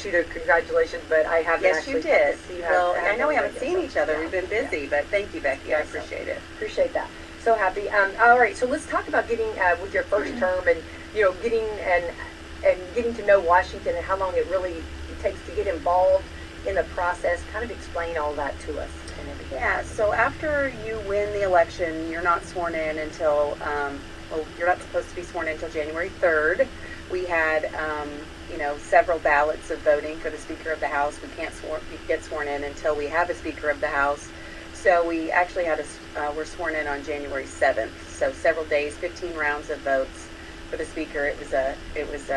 you the congratulations, but I haven't Yes, actually you did. see Well, I know we haven't seen each other. Yeah. We've been busy, but thank you, Becky. I Yes, appreciate it. Appreciate that. So happy. All right, so let's talk about getting with your first term and getting and getting to know Washington and how long it really takes to get involved in the process. Kind of explain all that to us. Yeah. So after you win the election, you're not sworn in until you're not supposed to be sworn in until January 3rd. We had several ballots of voting for the Speaker of the House. We can't get sworn in until we have a Speaker of the House. So we actually we're sworn in on January 7th. So several days, 15 rounds of votes for the Speaker. It was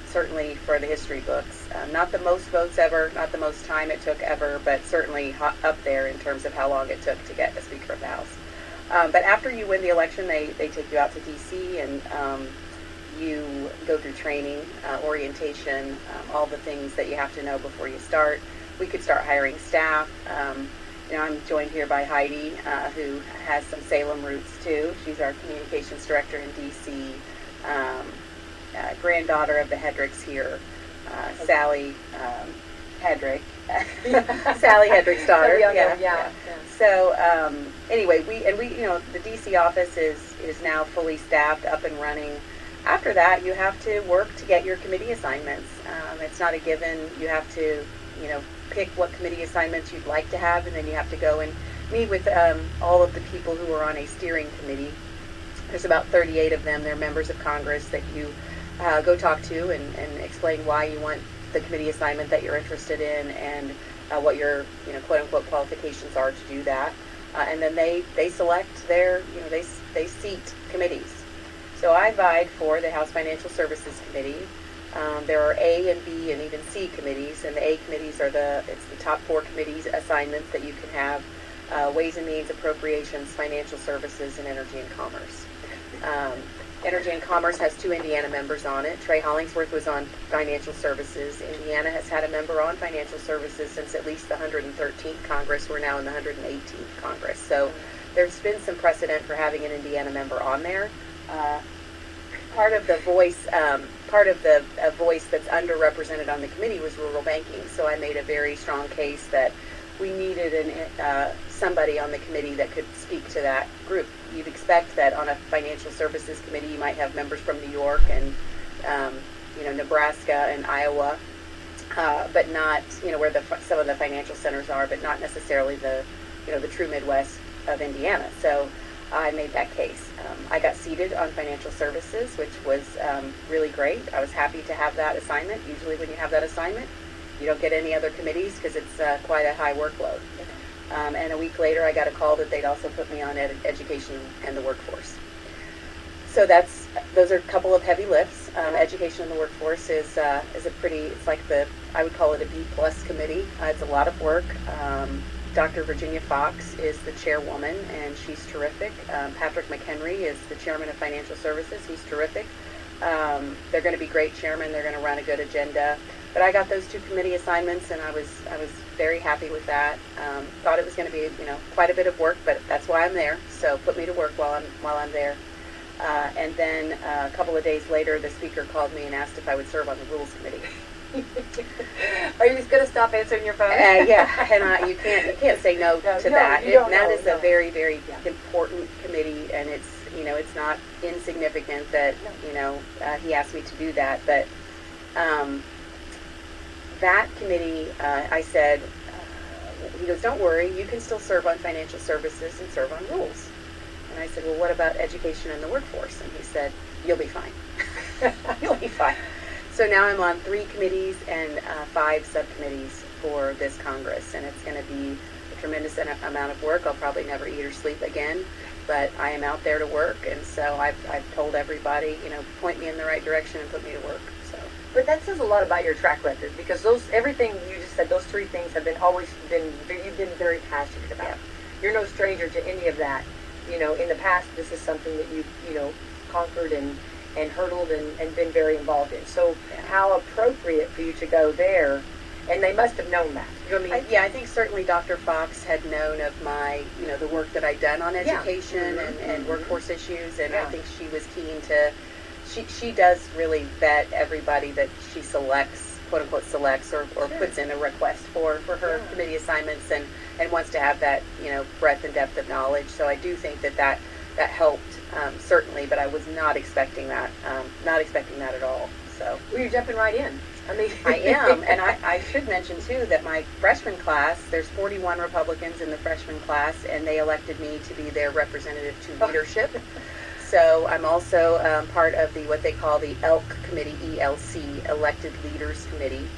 certainly for the history books. Not the most votes ever, not the most time it took ever, but certainly up there in terms of how long it took to get a Speaker of the House. But after you win the election, they take you out to D.C. and you go through training, orientation, all the things that you have to know before you start. We could start hiring staff. I'm joined here by Heidi, who has some Salem roots too. She's our communications director in D.C., granddaughter of the Hedricks here, Sally Hedrick. Sally Hedrick's daughter. Yeah. So anyway, we the DC office is now fully staffed, up and running. After that, you have to work to get your committee assignments. It's not a given. You have to pick what committee assignments you'd like to have, and then you have to go and meet with all of the people who are on a steering committee. There's about 38 of them. They're members of Congress that you go talk to and explain why you want the committee assignment that you're interested in and what your quote unquote qualifications are to do that. And then they select their they seat committees. So I vied for the House Financial Services Committee. There are A and B and even C committees, and the A committees are the top 4 committees assignments that you can have: Ways and Means, Appropriations, Financial Services, and Energy and Commerce. Energy and Commerce has 2 Indiana members on it. Trey Hollingsworth was on Financial Services. Indiana has had a member on Financial Services since at least the 113th Congress. We're now in the 118th Congress. So there's been some precedent for having an Indiana member on there. Part of the voice that's underrepresented on the committee was rural banking. So I made a very strong case that we needed somebody on the committee that could speak to that group. You'd expect that on a financial services committee you might have members from New York and Nebraska and Iowa, but not where some of the financial centers are, but not necessarily the true Midwest of Indiana. So I made that case. I got seated on financial services, which was really great. I was happy to have that assignment. Usually when you have that assignment, you don't get any other committees because it's quite a high workload. And a week later, I got a call that they'd also put me on education and the workforce. So those are a couple of heavy lifts. Education and the workforce is a pretty, I would call it a B+ committee. It's a lot of work. Dr. Virginia Fox is the chairwoman, and she's terrific. Patrick McHenry is the chairman of Financial Services. He's terrific. They're going to be great chairmen. They're going to run a good agenda. But I got those 2 committee assignments, and I was very happy with that. Thought it was going to be quite a bit of work, but that's why I'm there. So put me to work while I'm there. And then a couple of days later, the speaker called me and asked if I would serve on the Rules Committee. Are you just going to stop answering your phone? Yeah, and you can't say no to that. That is a very, very important committee, and it's not insignificant that he asked me to do that. But that committee, I said, he goes, "Don't worry, you can still serve on financial services and serve on rules." And I said, "Well, what about education and the workforce?" And he said, "You'll be fine." You'll be fine. So now I'm on 3 committees and 5 subcommittees for this Congress, and it's going to be a tremendous amount of work. I'll probably never eat or sleep again, but I am out there to work, and so I've told everybody, point me in the right direction and put me to work. So, but that says a lot about your track record, because everything you just said, those 3 things have you've been very passionate about. Yeah. You're no stranger to any of that. In the past, this is something that you've conquered and hurdled and been very involved in. So how appropriate for you to go there, and they must have known that. You know what I mean? I think certainly Dr. Fox had known of my, the work that I'd done on education and workforce issues, and I think she was keen to, she does really vet everybody that she selects quote unquote selects or Sure. puts in a request for her Yeah. committee assignments and wants to have that, breadth and depth of knowledge. So I do think that helped, certainly, but I was not expecting that at all. So. Well, you're jumping right in. I mean, I am, and I should mention too that my freshman class, there's 41 Republicans in the freshman class, and they elected me to be their representative to leadership. So I'm also part of what they call the ELK committee, ELC, Elected Leaders Committee.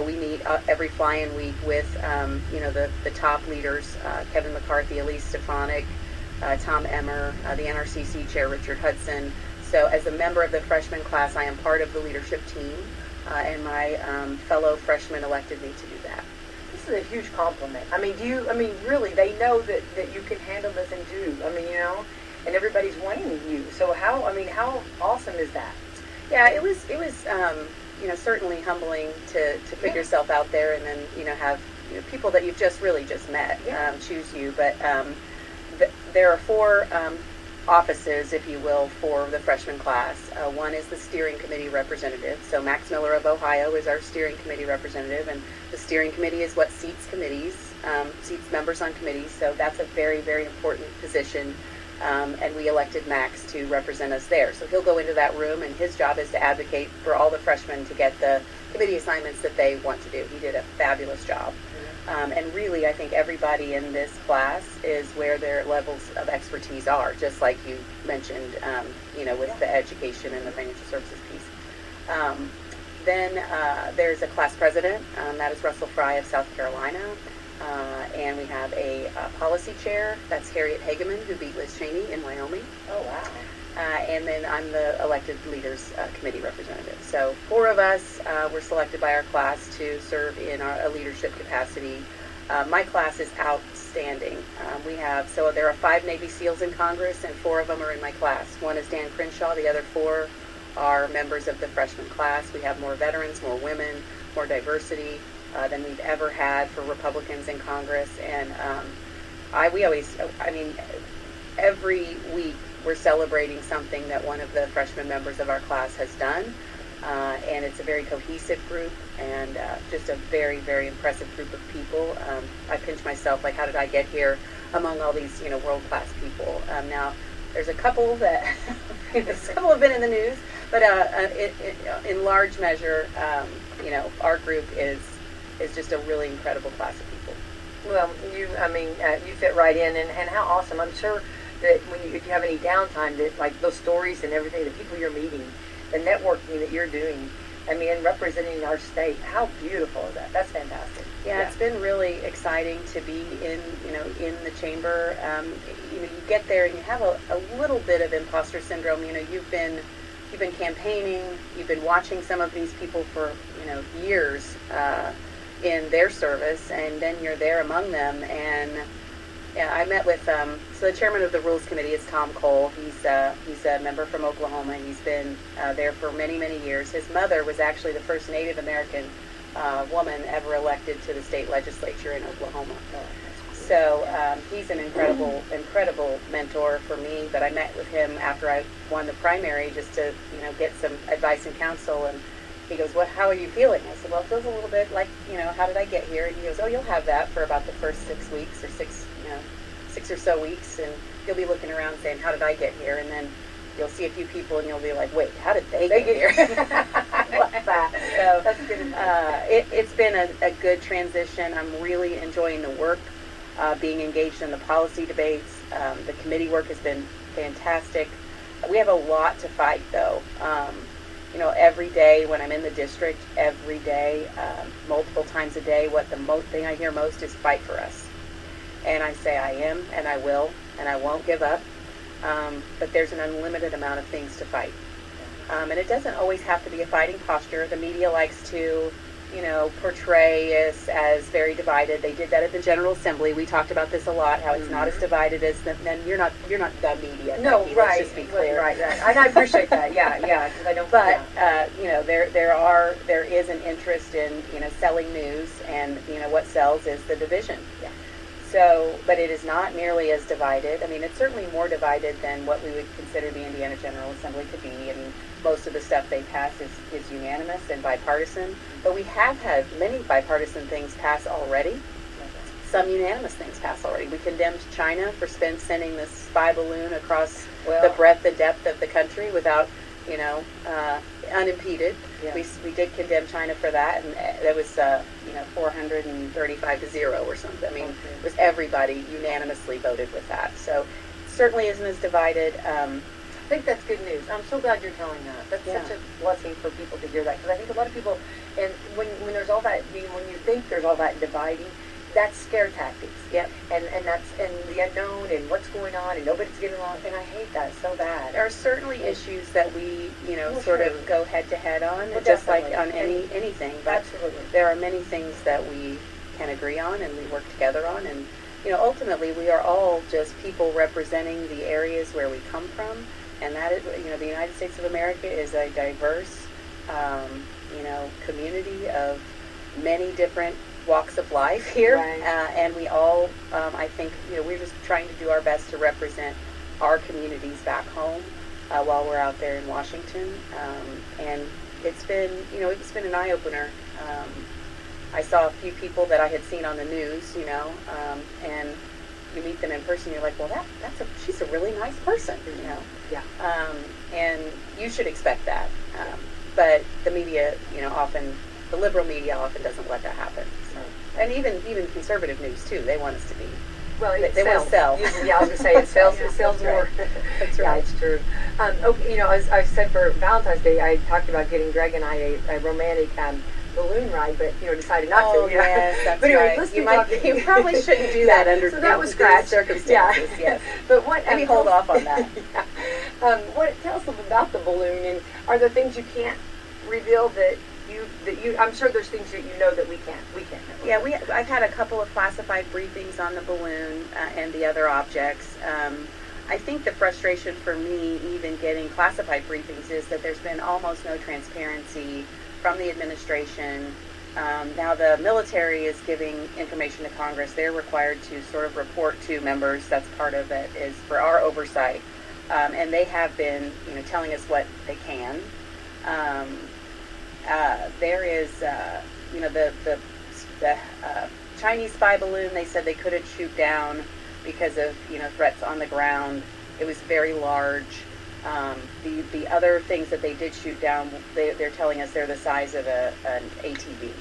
We meet every fly-in week with the top leaders, Kevin McCarthy, Elise Stefanik, Tom Emmer, the NRCC chair Richard Hudson. So as a member of the freshman class, I am part of the leadership team. And my fellow freshmen elected me to do that. this is a huge compliment. I mean, really, they know that you can handle this and do. I mean, and everybody's wanting you. So how awesome is that? Yeah, it was certainly humbling to put yourself out there and then have people that you've just met choose you. But there are four offices, if you will, for the freshman class. One is the steering committee representative. So Max Miller of Ohio is our steering committee representative, and the steering committee is what seats members on committees. So that's a very, very important position, and we elected Max to represent us there. So he'll go into that room, and his job is to advocate for all the freshmen to get the committee assignments that they want to do. He did a fabulous job. And really, I think everybody in this class is where their levels of expertise are, just like you mentioned, with the education and the financial services piece. Then there's a class president, that is Russell Fry of South Carolina. And we have a policy chair, that's Harriet Hageman, who beat Liz Cheney in Wyoming. Oh, wow. And then I'm the elected leaders committee representative. So 4 of us were selected by our class to serve in a leadership capacity. My class is outstanding. There are 5 Navy SEALs in Congress, and 4 of them are in my class. One is Dan Crenshaw. The other 4 are members of the freshman class. We have more veterans, more women, more diversity than we've ever had for Republicans in Congress. And every week, we're celebrating something that one of the freshman members of our class has done, and it's a very cohesive group and just a very, very impressive group of people. I pinch myself, like, how did I get here among all these, world-class people? Now, there's a couple that have been in the news, but in large measure, our group is just a really incredible class of people. Well, you fit right in, and how awesome. I'm sure that if you have any downtime, that like those stories and everything, the people you're meeting, the networking that you're doing, and representing our state, how beautiful is that? That's fantastic. Yeah, it's been really exciting to be in the chamber. You get there and you have a little bit of imposter syndrome. You've been campaigning, you've been watching some of these people for years in their service, and then you're there among them. And I met with so the chairman of the Rules Committee is Tom Cole. He's a member from Oklahoma. He's been there for many, many years. His mother was actually the first Native American woman ever elected to the state legislature in Oklahoma. So he's an incredible mentor for me. But I met with him after I won the primary just to get some advice and counsel. And he goes, how are you feeling? I said, well, it feels a little bit like, how did I get here? And he goes, you'll have that for about the first 6 weeks or 6 or so weeks, and you'll be looking around saying, how did I get here? And then you'll see a few people and you'll be like, wait, how did they get here? I love that. So that's good. It's been a good transition. I'm really enjoying the work, being engaged in the policy debates. The committee work has been fantastic. We have a lot to fight, though. Every day when I'm in the district, every day, multiple times a day, what the thing I hear most is fight for us. And I say I am, and I will, and I won't give up. But there's an unlimited amount of things to fight. And it doesn't always have to be a fighting posture. The media likes to, portray us as very divided. They did that at the General Assembly. We talked about this a lot, how it's not as divided as then you're not the media. No, Becky, right. Let's just be clear. Right. And I appreciate that. Yeah, because I don't. But there is an interest in selling news, and what sells is the division. Yeah. So, but it is not nearly as divided. I mean, it's certainly more divided than what we would consider the Indiana General Assembly to be. I mean, most of the stuff they pass is unanimous and bipartisan, but we have had many bipartisan things pass already. Some unanimous things pass already. We condemned China for sending this spy balloon across the breadth and depth of the country without, unimpeded. Yeah. We did condemn China for that, and that was 435 to 0 or something. I mean, it was everybody unanimously voted with that. So it certainly isn't as divided. I think that's good news. I'm so glad you're telling that. That's such a blessing for people to hear that, because I think a lot of people, and when there's all that, when you think there's all that dividing, that's scare tactics. Yep. And that's the unknown and what's going on and nobody's getting along, and I hate that so bad. There are certainly issues that we, sort of go head to head on, Well, just like definitely. on anything. But Absolutely. there are many things that we can agree on and we work together on, and ultimately we are all just people representing the areas where we come from, and that is, the United States of America is a diverse, community of many different walks of life here, Right. And we all, I think, we're just trying to do our best to represent our communities back home while we're out there in Washington, and it's been an eye opener. I saw a few people that I had seen on the news, and you meet them in person, you're like, well, she's a really nice person, Yeah. and you should expect that, but the media, the liberal media often doesn't let that happen. So. And even conservative news too. They want us to be. Well, they want to sell. Yeah, I was gonna say it sells. It sells more. That's Yeah, right. it's true. As I said, for Valentine's Day, I talked about getting Greg and I a romantic balloon ride, but decided not to. Yes, that's but anyway, right. let's You probably shouldn't do that under so that was these scratched. circumstances. Yeah. Yes. But what? Maybe hold off on that. Tell us about the balloon, and are there things you can't reveal that you? I'm sure there's things that that we can't. Yeah, I've had a couple of classified briefings on the balloon and the other objects. I think the frustration for me, even getting classified briefings, is that there's been almost no transparency from the administration. Now the military is giving information to Congress. They're required to sort of report to members. That's part of it, is for our oversight. And they have been, telling us what they can. There is, the Chinese spy balloon, they said they couldn't shoot down because of, threats on the ground. It was very large. The other things that they did shoot down, they're telling us they're the size of an ATV.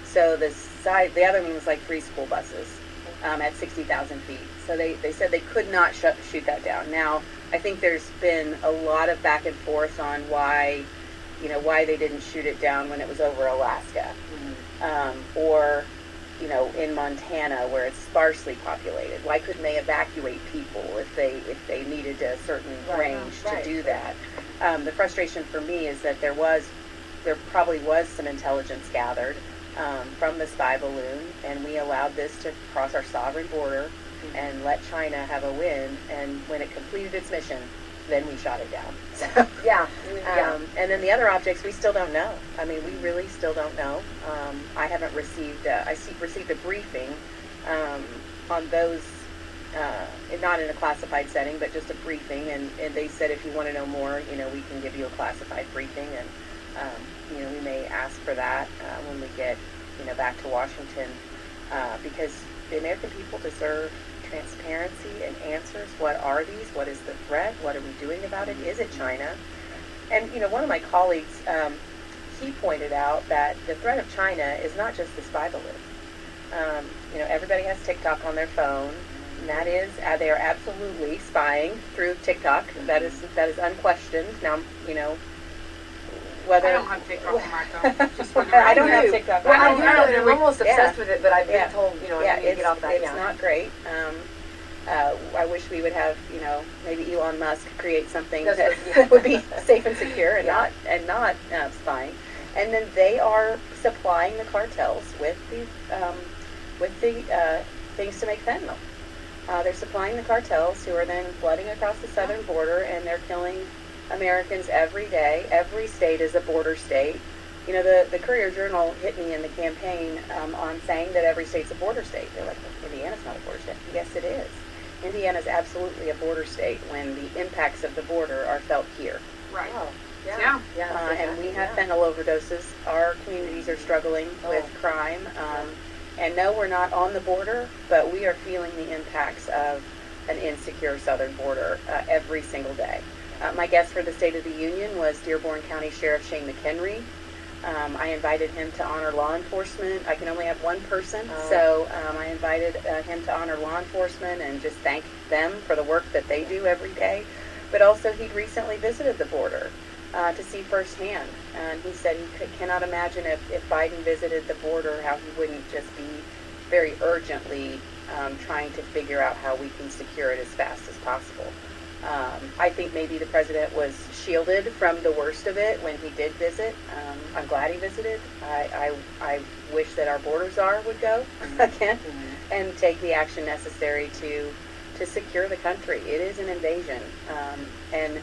So the other one was like 3 school buses at 60,000 feet. So they said they could not shoot that down. Now, I think there's been a lot of back and forth on why they didn't shoot it down when it was over Alaska, or in Montana where it's sparsely populated. Why couldn't they evacuate people if they needed a certain range to do that? The frustration for me is that there probably was some intelligence gathered from the spy balloon, and we allowed this to cross our sovereign border and let China have a win, and when it completed its mission, then we shot it down. So, yeah. And then the other objects, we still don't know. I mean, we really still don't know. I haven't received, received a briefing on those, not in a classified setting, but just a briefing, and they said if you want to know more, we can give you a classified briefing, and, we may ask for that when we get, back to Washington, because the American people deserve transparency and answers. What are these? What is the threat? What are we doing about it? Is it China? And one of my colleagues, he pointed out that the threat of China is not just the spy balloon. Everybody has TikTok on their phone, and that is they are absolutely spying through TikTok. That is unquestioned. Now whether I don't have TikTok on my phone. Just for the I don't have record. TikTok. Well, on my phone. I'm almost obsessed with it, but I've been Yeah. told, I need to get off that. It's not great. I wish we would have, maybe Elon Musk create something that would be safe and secure and not spying. And then they are supplying the cartels with the things to make fentanyl. They're supplying the cartels, who are then flooding across the southern border, and they're killing Americans every day. Every state is a border state. You know, the Courier-Journal hit me in the campaign on saying that every state's a border state. They're like, well, Indiana's not a border state. Yes, it is. Indiana's absolutely a border state when the impacts of the border are felt here. Right. Oh, yeah. Yeah. Yeah. And we have fentanyl overdoses. Our communities are struggling with crime. And no, we're not on the border, but we are feeling the impacts of an insecure southern border every single day. My guest for the State of the Union was Dearborn County Sheriff Shane McHenry. I invited him to honor law enforcement. I can only have one person, so I invited him to honor law enforcement and just thank them for the work that they do every day. But also, he'd recently visited the border to see firsthand. And he said he cannot imagine if Biden visited the border, how he wouldn't just be very urgently trying to figure out how we can secure it as fast as possible. I think maybe the president was shielded from the worst of it when he did visit. I'm glad he visited. I wish that our border czar would go again and take the action necessary to secure the country. It is an invasion, and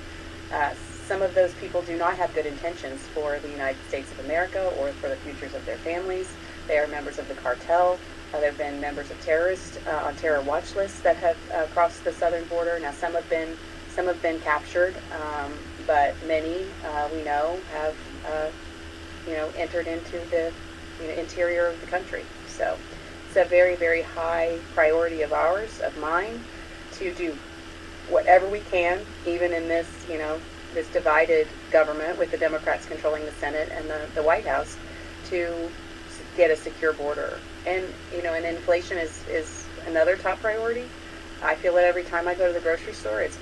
some of those people do not have good intentions for the United States of America or for the futures of their families. They are members of the cartel. There have been members of terrorists on terror watch lists that have crossed the southern border. Now, some have been captured, but many we know have entered into the interior of the country. So it's a very, very high priority of ours, of mine, to do whatever we can, even in this this divided government with the Democrats controlling the Senate and the White House, to get a secure border. And and inflation is another top priority. I feel it every time I go to the grocery store. It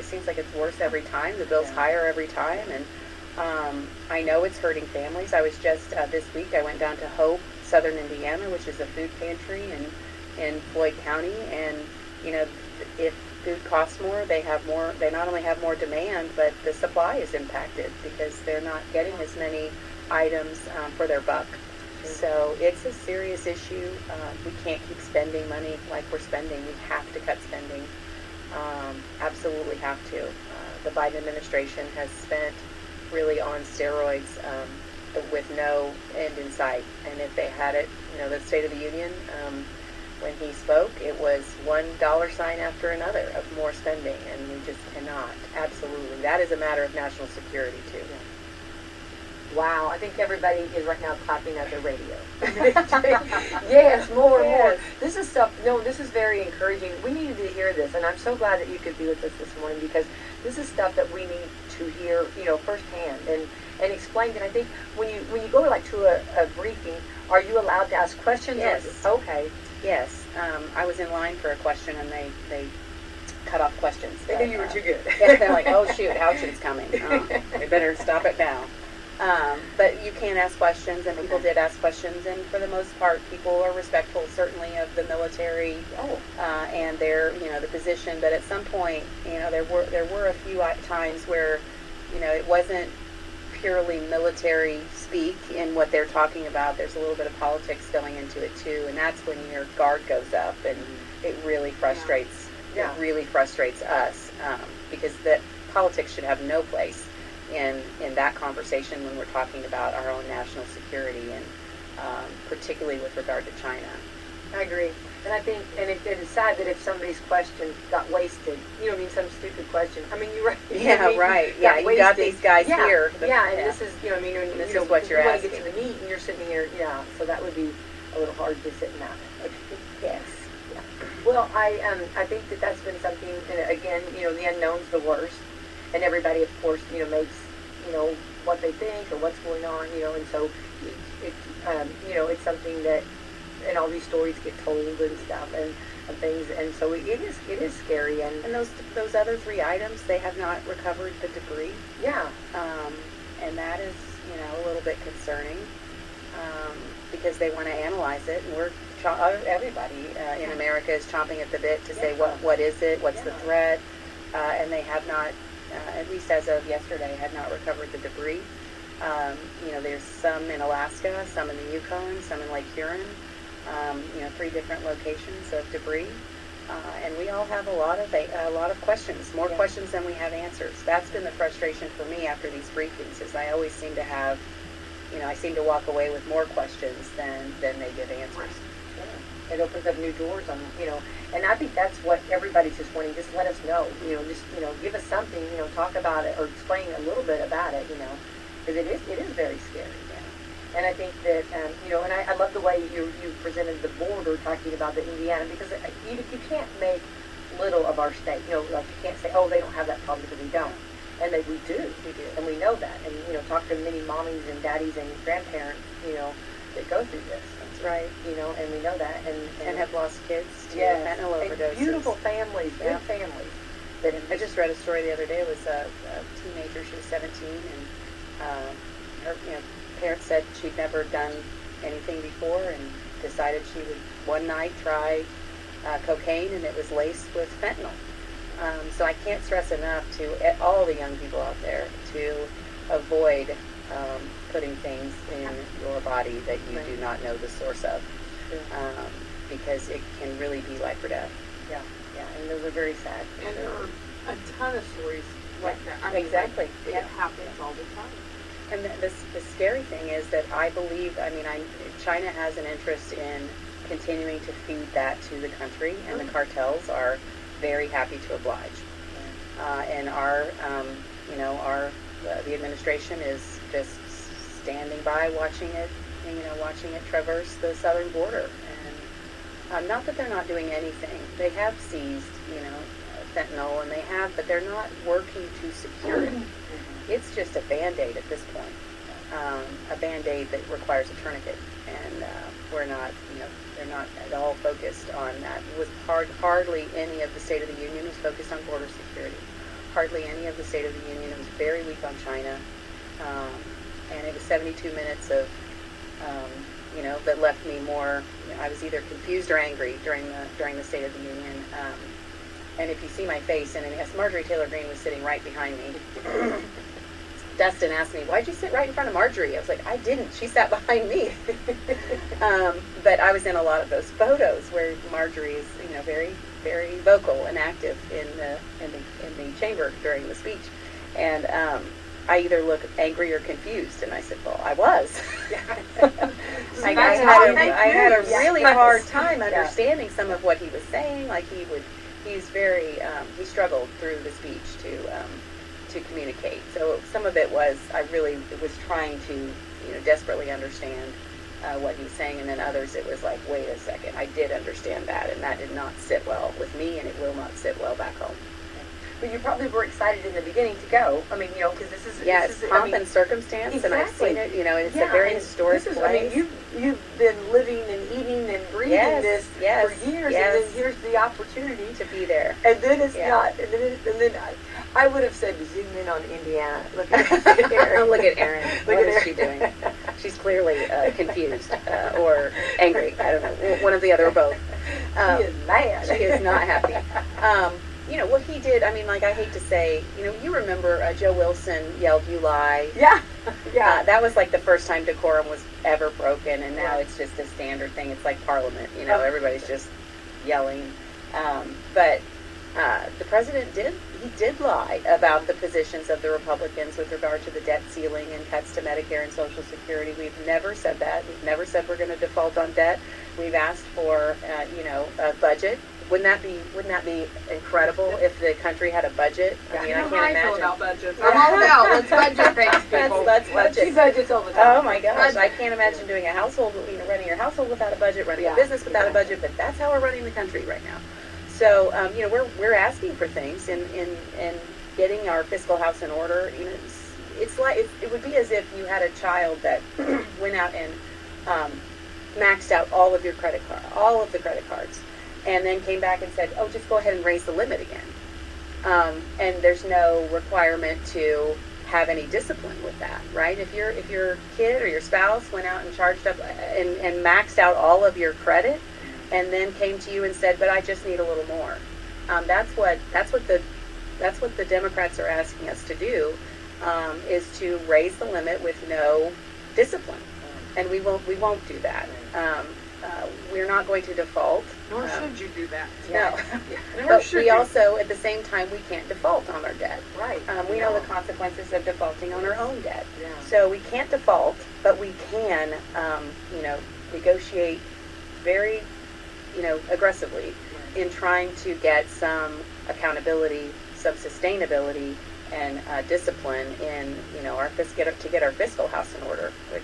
seems like it's worse every time. The bill's higher every time, and I know it's hurting families. I was just this week, I went down to Hope, Southern Indiana, which is a food pantry in Floyd County, and if food costs more, they not only have more demand, but the supply is impacted because they're not getting as many items for their buck. So it's a serious issue. We can't keep spending money like we're spending. We have to cut spending. Absolutely have to. The Biden administration has spent really on steroids with no end in sight. And if they had it, the State of the Union, when he spoke, it was $1 sign after another of more spending, and we just cannot. Absolutely. That is a matter of national security, too. Yeah. Wow, I think everybody is right now clapping at their radio. Yes, more and more. This is stuff, this is very encouraging. We needed to hear this, and I'm so glad that you could be with us this morning, because this is stuff that we need to hear, firsthand and explained. And I think when you go to a briefing, are you allowed to ask questions? Yes. Okay. Yes. I was in line for a question, and they cut off questions. They knew you were too good. They're like, oh, shoot, Houchin's coming. They better stop it now. But you can ask questions, and people did ask questions, and for the most part, people are respectful, certainly, of the military and their, the position. But at some point, there were a few times where, it wasn't purely military speak in what they're talking about. There's a little bit of politics going into it too, and that's when your guard goes up, and it really frustrates. It really frustrates us because that politics should have no place in that conversation when we're talking about our own national security, and particularly with regard to China. I agree. And I think, and it is sad that if somebody's question got wasted, some stupid question. I mean, you're right. Right. Yeah, you got these guys here. This is, this is what you're asking. You want asking. to get to the meat, and you're sitting here, so that would be a little hard to sit in that. Yes. Yeah. Well, I think that's been something, and again, the unknown's the worst, and everybody, of course, makes, what they think or what's going on, and so it's something that, and all these stories get told and stuff and things, and so it is scary. And those other 3 items, they have not recovered the debris. Yeah. And that is, a little bit concerning because they want to analyze it, and everybody in America is chomping at the bit to say what is it, what's the threat, and they have not, at least as of yesterday, had not recovered the debris. There's some in Alaska, some in the Yukon, some in Lake Huron. 3 different locations of debris, and we all have a lot of questions, more questions than we have answers. That's been the frustration for me after these briefings, is I always seem to have I seem to walk away with more questions than they give answers. It opens up new doors on, and I think that's what everybody's just wanting. Just let us know, just, give us something, talk about it or explain a little bit about it, because it is very scary. Yeah. And I think that, and I love the way you presented the border talking about the Indiana, because you can't make little of our state, like you can't say, oh, they don't have that problem, because we don't. And we do. And we know that. And, talk to many mommies and daddies and grandparents, that go through this. That's right. And we know that. And have lost kids to fentanyl overdoses. And beautiful families, good families. I just read a story the other day. It was a teenager. She was 17, and her parents said she'd never done anything before, and decided she would one night try cocaine, and it was laced with fentanyl. So I can't stress enough to all the young people out there to avoid putting things in your body that you do not know the source of, because it can really be life or death. Yeah, and those are very sad. And there are a ton of stories like that. Exactly. It happens all the time. And the scary thing is that I believe, China has an interest in continuing to feed that to the country, and the cartels are very happy to oblige. And the administration is just standing by, watching it traverse the southern border. And not that they're not doing anything. They have seized, fentanyl, and but they're not working to secure it. It's just a Band-Aid at this point. A Band-Aid that requires a tourniquet. And we're not, they're not at all focused on that. It was hardly any of the State of the Union was focused on border security. Hardly any of the State of the Union. It was very weak on China. And it was 72 minutes of, that left me more, I was either confused or angry during the State of the Union. And if you see my face, and yes, Marjorie Taylor Greene was sitting right behind me. Dustin asked me, why'd you sit right in front of Marjorie? I was like, I didn't. She sat behind me. But I was in a lot of those photos where Marjorie is, very, very vocal and active in the chamber during the speech. And I either look angry or confused. And I said, well, I was. I had a really hard time understanding some of what he was saying. Like he struggled through the speech to communicate. So some of it was, I really was trying to, desperately understand what he was saying, and then others it was like, wait a second, I did understand that, and that did not sit well with me, and it will not sit well back home. But you probably were excited in the beginning to go. Because this is it's pomp and circumstance, exactly. And I've seen it. It's a very historic place. You've been living and eating and breathing this for years, and then here's the opportunity to be there. And then it's not. And then I would have said zoom in on Indiana. Look at Erin. Look at Erin. What is she doing? She's clearly confused or angry. I don't know. One of the other, or both. She is mad. She is not happy. What he did, I hate to say, you remember Joe Wilson yelled, "You lie." Yeah. That was like the first time decorum was ever broken, and now it's just a standard thing. It's like Parliament, everybody's just yelling. But the president did lie about the positions of the Republicans with regard to the debt ceiling and cuts to Medicare and Social Security. We've never said that. We've never said we're going to default on debt. We've asked for, a budget. Wouldn't that be incredible if the country had a budget? I can't imagine. Feel about budgets. I'm all about let's budget things, people. Let's budget. She budgets all the time. Oh my gosh, I can't imagine doing a household, running your household without a budget, running a business without a budget. But that's how we're running the country right now. So we're asking for things and getting our fiscal house in order. It's like it would be as if you had a child that went out and maxed out all of the credit cards. And then came back and said, oh, just go ahead and raise the limit again. And there's no requirement to have any discipline with that, right? If your kid or your spouse went out and charged up and maxed out all of your credit, and then came to you and said, but I just need a little more. That's what the Democrats are asking us to do, is to raise the limit with no discipline, and we won't do that. We're not going to default. Nor should you do that. No. Nor But should we you. also, at the same time, we can't default on our debt. Right. We know the consequences of defaulting on our own debt. Yeah. So we can't default, but we can, negotiate very, aggressively in trying to get some accountability, some sustainability, and discipline in, to get our fiscal house in order. Which,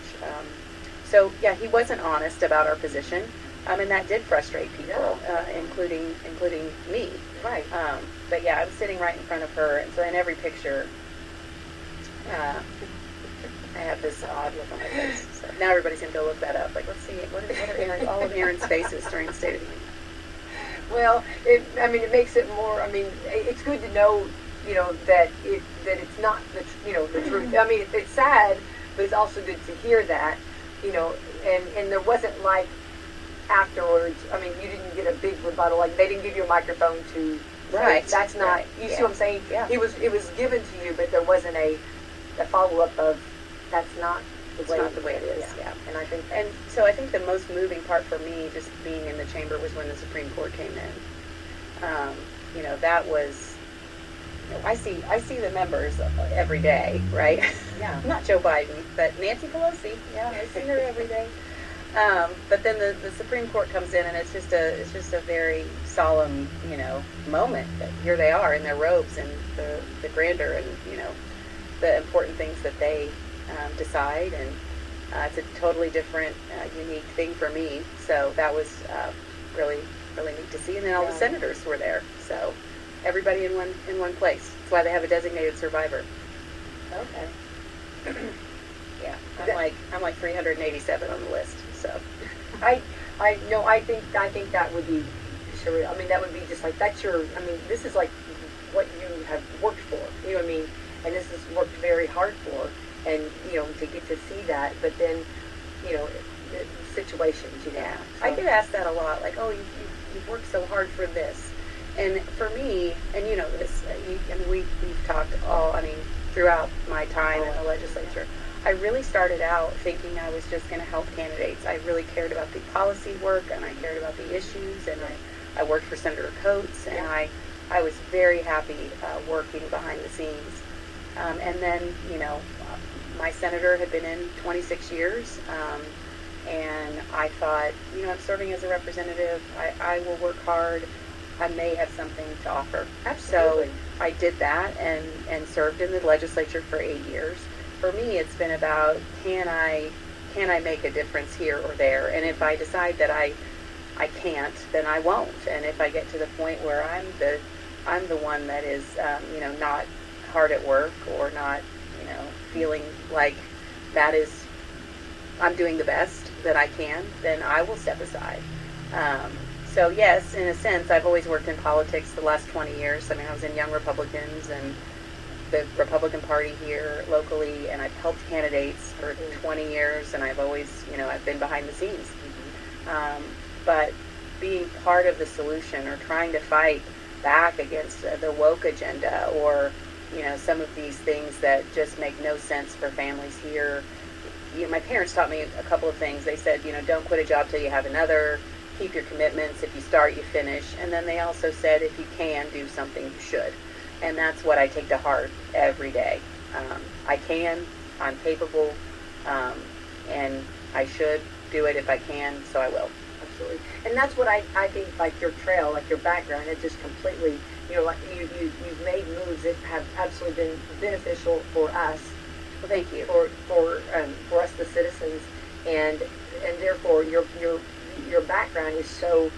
so yeah, he wasn't honest about our position, and that did frustrate people, including me. Right. But yeah, I'm sitting right in front of her, and so in every picture, I have this odd look on my face. So now everybody's gonna go look that up. Like, let's see, what are all of Erin's faces during the State of the Union? Well, it makes it more. It's good to know, that it's not the truth. It's sad, but it's also good to hear that, and there wasn't like afterwards. You didn't get a big rebuttal. Like they didn't give you a microphone to. Right. That's not. Right. You see what I'm saying? Yeah. It was given to you, but there wasn't a follow up of that's not. It's not the way it is. Yeah. And I think. And so I think the most moving part for me, just being in the chamber, was when the Supreme Court came in. That was. I see the members every day, right? Yeah. Not Joe Biden, but Nancy Pelosi. Yeah, I see her every day. But then the Supreme Court comes in, and it's just a very solemn, moment that here they are in their robes and the grandeur and the important things that they decide, and it's a totally different, unique thing for me. So that was really neat to see. And then all the senators were there, so everybody in one place. That's why they have a designated survivor. Okay. Yeah, I'm like 387 on the list. So I think that would be surreal. That would be just like that's your. This is like what you have worked for. You know what I mean? And this is worked very hard for, and to get to see that. But then, the situations. Yeah, So. I get asked that a lot. Like, oh, you've worked so hard for this, and for me, and this. We've talked throughout my time in the legislature. I really started out thinking I was just going to help candidates. I really cared about the policy work, and I cared about the issues, and I worked for Senator Coates, and I was very happy working behind the scenes. And then, my senator had been in 26 years, and I thought, I'm serving as a representative. I will work hard. I may have something to offer. Absolutely. So I did that and served in the legislature for 8 years. For me, it's been about can I make a difference here or there, and if I decide that I can't, then I won't. And if I get to the point where I'm the one that is not hard at work or not feeling like that is I'm doing the best that I can, then I will step aside. So yes, in a sense, I've always worked in politics the last 20 years. I was in Young Republicans and the Republican Party here locally, and I've helped candidates for 20 years, and I've always, I've been behind the scenes. But being part of the solution or trying to fight back against the woke agenda or, some of these things that just make no sense for families here. My parents taught me a couple of things. They said, don't quit a job till you have another. Keep your commitments. If you start, you finish. And then they also said, if you can do something, you should. And that's what I take to heart every day. I can, I'm capable, and I should do it if I can, so I will. Absolutely. And that's what I think, like your trail, like your background, it just completely, like you've made moves that have absolutely been beneficial for us. Well, thank you. For us, the citizens, and therefore your background is so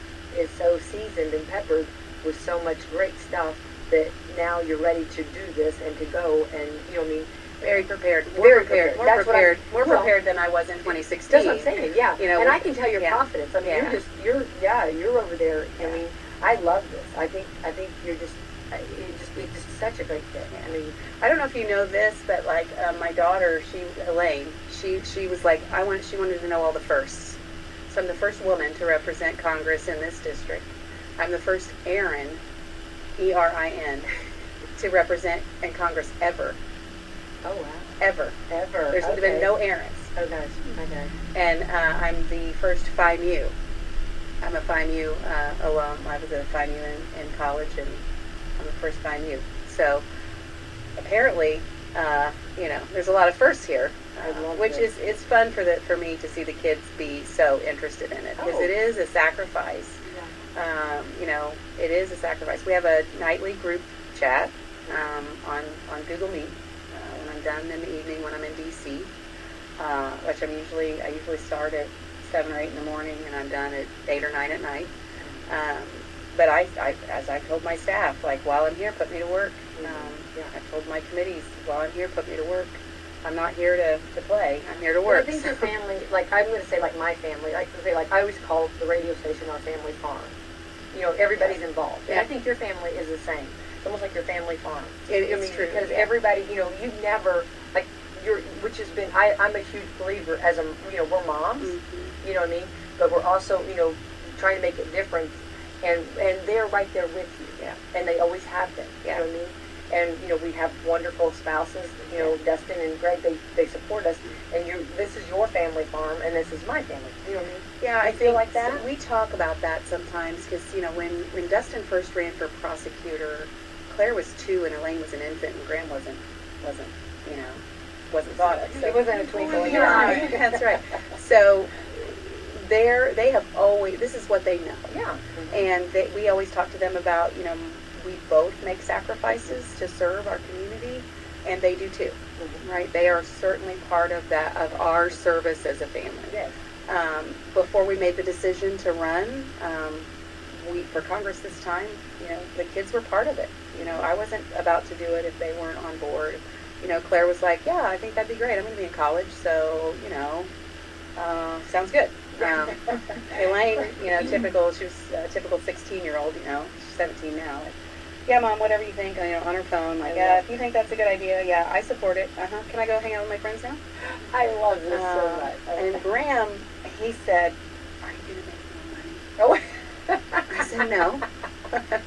seasoned and peppered with so much great stuff that now you're ready to do this and to go and very prepared. More prepared than I was in 2016. That's what I'm saying. Yeah, and I can tell your confidence. You're over there. Yeah. I love this. I think you're just it's such a great fit. Yeah. I don't know if you know this, but like my daughter, Elaine, she was like she wanted to know all the firsts. So I'm the first woman to represent Congress in this district. I'm the first Erin, ERIN, to represent in Congress ever. Oh wow! Ever. There's been no Erins. Oh nice. Okay. And I'm the first FIMU I'm a FIMU alum. I was a FIMU in college, and I'm the first FIMU. So apparently, there's a lot of firsts here, which is fun for me to see the kids be so interested in it, because it is a sacrifice. It is a sacrifice. We have a nightly group chat on Google Meet when I'm done in the evening when I'm in DC, which I usually start at 7 or 8 in the morning, and I'm done at 8 or 9 at night. But as I told my staff, like, while I'm here, put me to work. I told my committees, while I'm here, put me to work. I'm not here to play. I'm here to work. Well, I think your family, like, I'm going to say, like, my family, like I always call the radio station our family farm. Everybody's involved. And I think your family is the same. It's almost like your family farm. It's true. Because everybody, you've never, like, which has been, I'm a huge believer as we're moms, you know what I mean? But we're also, trying to make a difference. And they're right there with you. Yeah. And they always have been. You know what I mean? And, we have wonderful spouses, Dustin and Greg, they support us. And this is your family farm, and this is my family. You know what I mean? Yeah, I feel think like that. we talk about that sometimes, because, when Dustin first ran for prosecutor, Claire was 2 and Elaine was an infant, and Graham wasn't thought of. So It wasn't a twinkle in your eye. That's right. So they have always, this is what they know. Yeah. And we always talk to them about, we both make sacrifices to serve our community, and they do too, right? They are certainly part of that, of our service as a family. Yes. Before we made the decision to run, for Congress this time, the kids were part of it. I wasn't about to do it if they weren't on board. Claire was like, yeah, I think that'd be great. I'm going to be in college, so, sounds good. Elaine, typical, she was a typical 16-year-old, she's 17 now. Like, yeah, Mom, whatever you think, on her phone, like, yeah, if you think that's a good idea, yeah, I support it. Can I go hang out with my friends now? I love this so much. And Graham, he said, are you going to make more money? Oh. I said, no.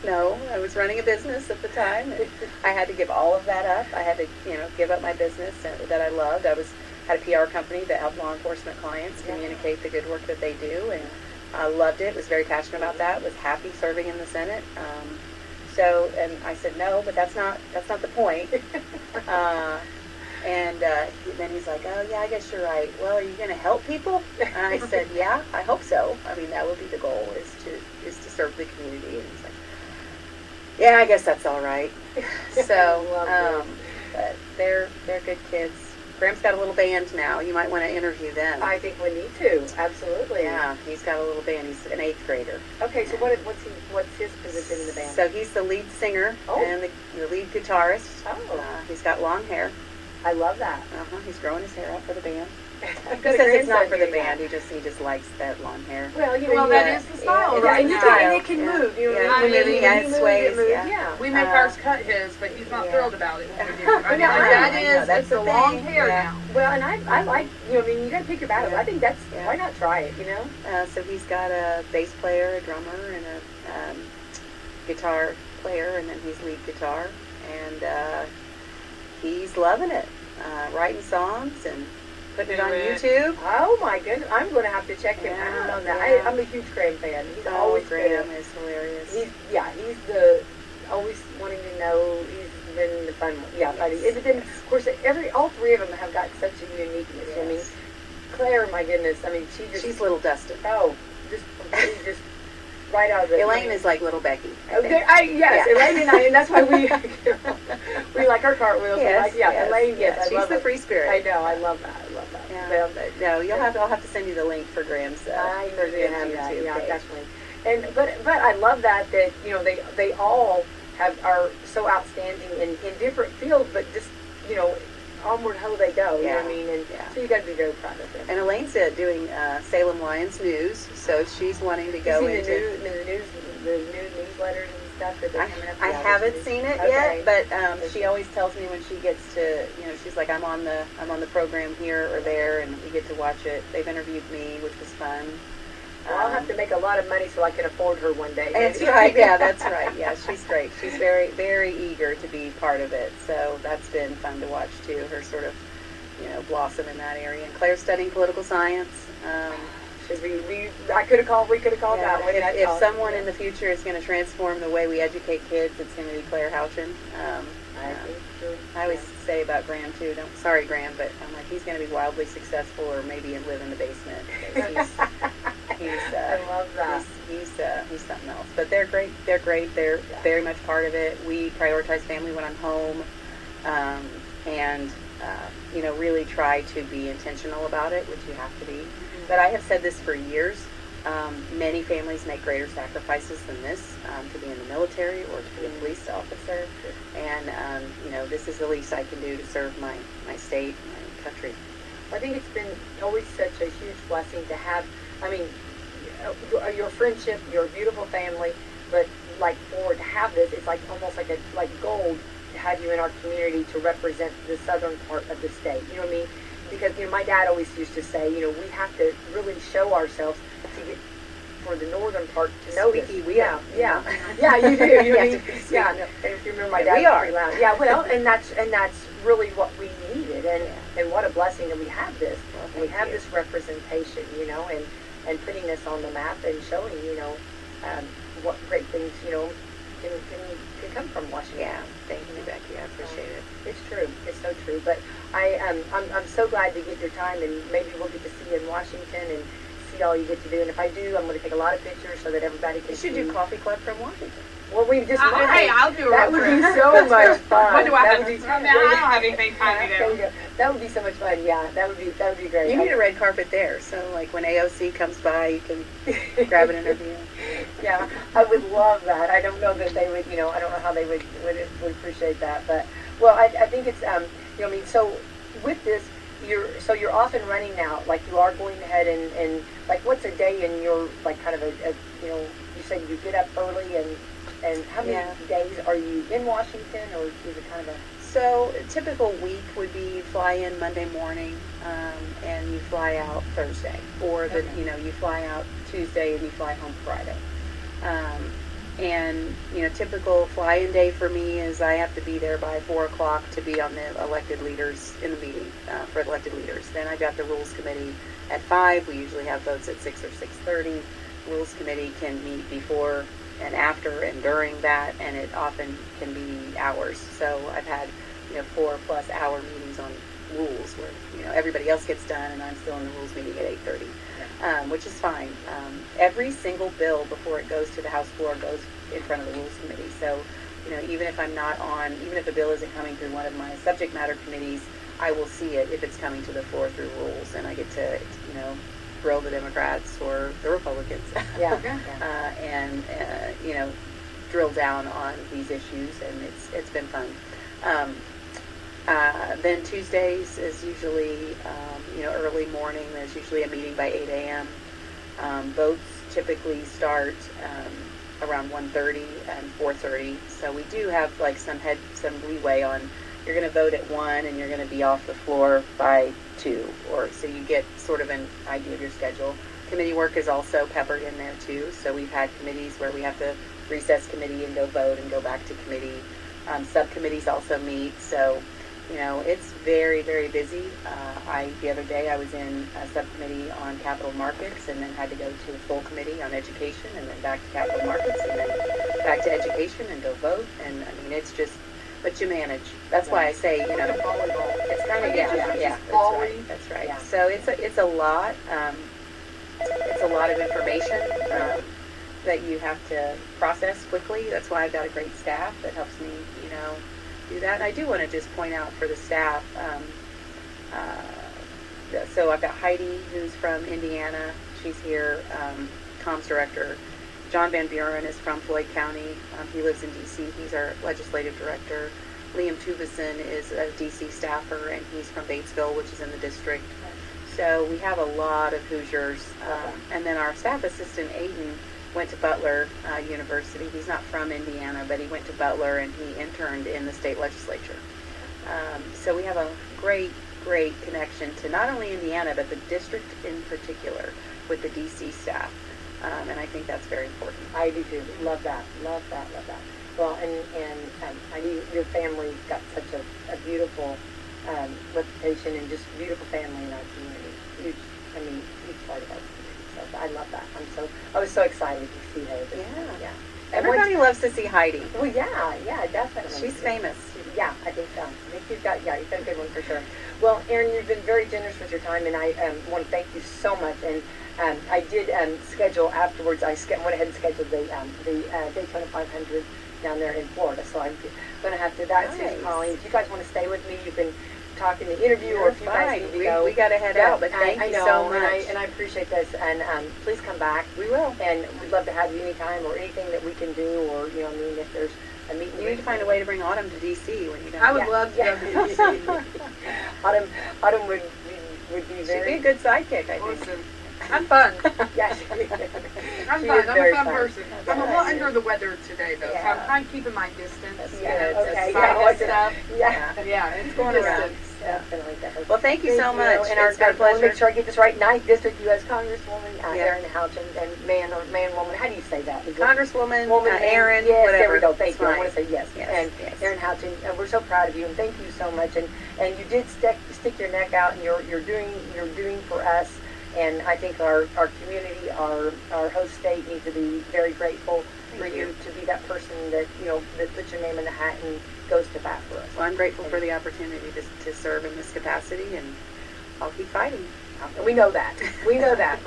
No, I was running a business at the time, and I had to give all of that up. I had to, give up my business that I loved. Had a PR company that helped law enforcement clients communicate the good work that they do, and I loved it. Was very passionate about that. Was happy serving in the Senate. And I said no, but that's not the point. Then he's like, oh yeah, I guess you're right. Well, are you going to help people? And I said, yeah, I hope so. I mean, that would be the goal, is to serve the community. And he's like, yeah, I guess that's all right. So, but they're good kids. Graham's got a little band now. You might want to interview them. I think we need to. Absolutely. Yeah, he's got a little band. He's an 8th grader. Okay, so what's his position in the band? So he's the lead singer and the lead guitarist. Oh. He's got long hair. I love that. He's growing his hair out for the band. He Got a says it's not grandson for the doing band. that. He just likes that long hair. Well, that is the style right now. And it can move. It sways. Yeah. We make ours cut his, but he's not thrilled about it when we do. I mean, Yeah, that's the long hair Yeah. now. Well, and I like, you gotta pick your battles. Yeah. I think that's, Yeah. why not try it, So he's got a bass player, a drummer, and a guitar player, and then he's lead guitar. And he's loving it. Writing songs and putting it on YouTube. Oh my goodness, I'm going to have to check him out on that. Yeah. I'm a huge Graham fan. He's always Graham been, is hilarious. he's the, always wanting to know, he's been the fun one. Yeah, buddy. But then, of course, all 3 of them have got such a uniqueness. Yes. I mean, Claire, my goodness, She's little Dustin. Just completely right out of the... Elaine is like little Becky. Yes, Elaine and I, and that's why we like her cartwheels. Yes, Elaine, yes. I She's love the it. free spirit. I know, I love that. Yeah. Well, No, I'll have to send you the link for Graham's. I know you have that. YouTube Yeah, page. definitely. But I love that they all are so outstanding in different fields, but just onward how they go. You know what I mean? And so you got to be very proud of them. And Elaine's doing Salem Lions News, so she's wanting to go You into. seen the new newsletters and stuff that they're coming up with? I haven't seen it Okay. yet, but she always tells me when she gets to, she's like, I'm on the program here or there, and we get to watch it. They've interviewed me, which was fun. Well, I'll have to make a lot of money so I can afford her one day. That's right. Yeah, that's right. Yeah, she's great. She's very, very eager to be part of it. So that's been fun to watch too. Her sort of, blossom in that area. And Claire's studying political science. I could have called. We could have called Yeah, that one. if someone in the future is going to transform the way we educate kids, it's going to be Claire Houchin. I think so. I always say about Graham too. Sorry, Graham, but I'm like he's going to be wildly successful, or maybe live in the basement. I love that. He's something else. But they're great. They're great. They're very much part of it. We prioritize family when I'm home, and really try to be intentional about it, which you have to be. Mm-hmm. But I have said this for years. Many families make greater sacrifices than this to be in the military or to be a police officer, and this is the least I can do to serve my state, my country. I think it's been always such a huge blessing to have. I mean, your friendship, your beautiful family, but to have this, it's almost like gold to have you in our community to represent the southern part of the state. You know what I mean? Because my dad always used to say, we have to really show ourselves to get for the northern part to know this. Yeah, you do. You mean, yeah. And if you remember, my dad was pretty loud. Yeah, well, and that's really what we needed, and what a blessing that we have this. Well, we have this representation, and putting this on the map and showing, what great things, can come from Washington. Yeah, thank you, Becky. I appreciate it. It's true. It's so true. But I'm so glad to get your time, and maybe we'll get to see you in Washington and see all you get to do. And if I do, I'm going to take a lot of pictures so that everybody can see. You should do Coffee Club from Washington. Well, we just might. Hey, I'll do a That road would be trip. so much fun. What do I That have would to be I mean, I don't have anything fun There to you go. That would be so much fun. Yeah, that would be great. You need a red carpet there, so when AOC comes by, you can grab an interview. Yeah, I would love that. I don't know that they would, I don't know how they would appreciate that, but I think it's so with this, you're off and running now. You are going ahead and what's a day in your kind of a you said you get up early and how many days are you in Washington, or is it kind of a So a typical week would be fly in Monday morning, and you fly out Thursday, or you fly out Tuesday and you fly home Friday. And typical fly-in day for me is I have to be there by 4 o'clock to be on the elected leaders in the meeting for elected leaders. Then I've got the rules committee at 5. We usually have votes at 6 or 6:30. Rules committee can meet before and after and during that, and it often can be hours. So I've had 4+ hour meetings on rules where everybody else gets done and I'm still in the rules meeting at 8:30. Which is fine. Every single bill before it goes to the House floor goes in front of the Rules Committee. So, even if I'm not on, even if a bill isn't coming through one of my subject matter committees, I will see it if it's coming to the floor through Rules, and I get to, grill the Democrats or the Republicans. And drill down on these issues, and it's been fun. Then Tuesdays is usually, early morning. There's usually a meeting by 8 a.m. Votes typically start around 1:30 and 4:30. So we do have some leeway on. You're going to vote at 1 and you're going to be off the floor by 2, or so you get sort of an idea of your schedule. Committee work is also peppered in there too. So we've had committees where we have to recess committee and go vote and go back to committee. Subcommittees also meet. So it's very, very busy. The other day I was in a subcommittee on capital markets, and then had to go to a full committee on education, and then back to capital markets, and then back to education and go vote. And it's just, but you manage. That's why I say, it's kind of, that's right. Yeah. So it's a lot. It's a lot of information that you have to process quickly. That's why I've got a great staff that helps me, do that. And I do want to just point out for the staff, so I've got Heidi, who's from Indiana. She's here, comms director. John Van Buren is from Floyd County. He lives in D.C. He's our legislative director. Liam Tuvison is a D.C. staffer, and he's from Batesville, which is in the district. So we have a lot of Hoosiers. And then our staff assistant, Aiden, went to Butler University. He's not from Indiana, but he went to Butler and he interned in the state legislature. So we have a great connection to not only Indiana, but the district in particular with the DC staff. And I think that's very important. I do too. Love that. Well, and I knew your family's got such a beautiful reputation and just beautiful family in our community. Huge part of our community. So I love that. I was so excited to see her. Yeah. Yeah. Everybody loves to see Heidi. Well, yeah, definitely. She's famous. Yeah, I think so. I think you've got a good one for sure. Well, Erin, you've been very generous with your time, and I want to thank you so much. And I did schedule afterwards. I went ahead and scheduled the Daytona 500 down there in Florida. So I'm going to have to. That's Nice. his calling. If you guys want to stay with me, you can talk in the interview, or if you guys need to go. We got to head out, but thank I you know, so much. and I appreciate this. And please come back. We will. And we'd love to have you anytime, or anything that we can do, or if there's a meeting. You need to find a way to bring Autumn to DC when you go. I would love to go to DC. Autumn would be She'd very be a good sidekick, I think. Awesome. I'm fun. Yeah, I'm she fun. is I'm very a fun fun. person. I'm a little under the weather today, though, so Yeah. I'm trying to keep my distance. Yeah, It's okay. sinus stuff. Yeah. Yeah, it's Going going around. around. Definitely. Well, thank you so much. And our It's been a I want to make pleasure. sure I get this right. 9th District U.S. Congresswoman Yeah. Erin Houchin, and man, woman. How do you say that? Is it- Congresswoman Woman, Erin, yes, whatever. there we go. Thank It's you. I fine. want to say yes. Yes, And yes. Erin Houchin, we're so proud of you, and thank you so much. And you did stick your neck out, and you're doing for us. And I think our community, our host state needs to be very grateful for Thank you you. to be that person that that puts your name in the hat and goes to bat for us. Well, I'm grateful for the opportunity to serve in this capacity, and I'll keep fighting. We know that. We know that.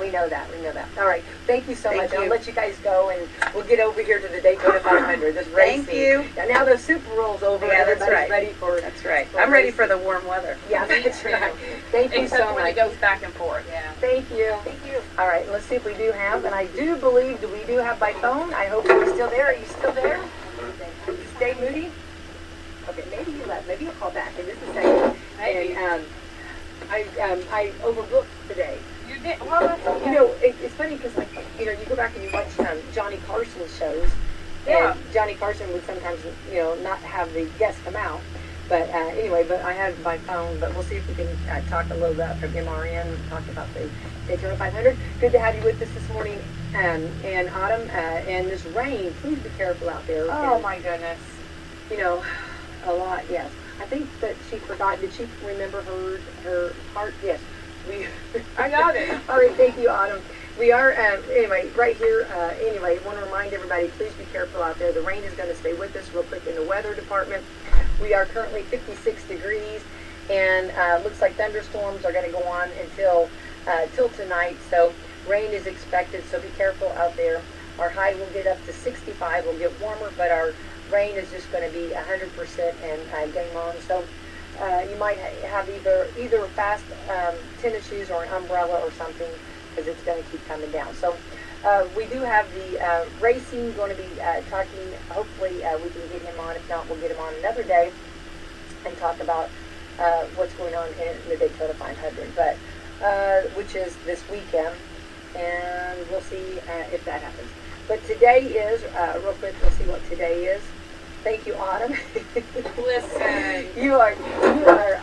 All right. Thank you so Thank much. you. I'll let you guys go, and we'll get over here to the Daytona 500. This racing. Thank you. And now the Super Bowl's over. Yeah, that's Everybody's right. ready for. That's right. for I'm ready racing. for the warm weather. Yeah, that's right. Thank you Except so when much. it goes back and forth. Yeah. Thank you. Thank you. All right. Let's see if we do have, and I do believe that we do have by phone. I hope you're still there. Are you still there? Stay Moody. Okay. Maybe you left. Maybe you'll call back in just a second. Maybe. And I overbooked today. You did. Well, that's okay. It's funny because, you go back and you watch Johnny Carson's shows, Yeah. and Johnny Carson would sometimes, not have the guests come out. But anyway, I have my phone, but we'll see if we can talk a little bit from MRN, talk about the Daytona 500. Good to have you with us this morning, and Autumn, and this rain. Please be careful out there. Oh, And, my goodness. a lot, yes. I think that she forgot. Did she remember her heart? Yes. I got it. All right, thank you, Autumn. We are, anyway, right here, want to remind everybody, please be careful out there. The rain is going to stay with us real quick in the weather department. We are currently 56 degrees, and looks like thunderstorms are going to go on until tonight. So rain is expected, so be careful out there. Our high will get up to 65. We'll get warmer, but our rain is just going to be 100% and game on. So you might have either fast tennis shoes or an umbrella or something, because it's going to keep coming down. So we do have the racing going to be talking. Hopefully we can get him on. If not, we'll get him on another day and talk about what's going on in the Daytona 500, but which is this weekend, and we'll see if that happens. But today is, real quick, we'll see what today is. Thank you, Autumn. Listen. You are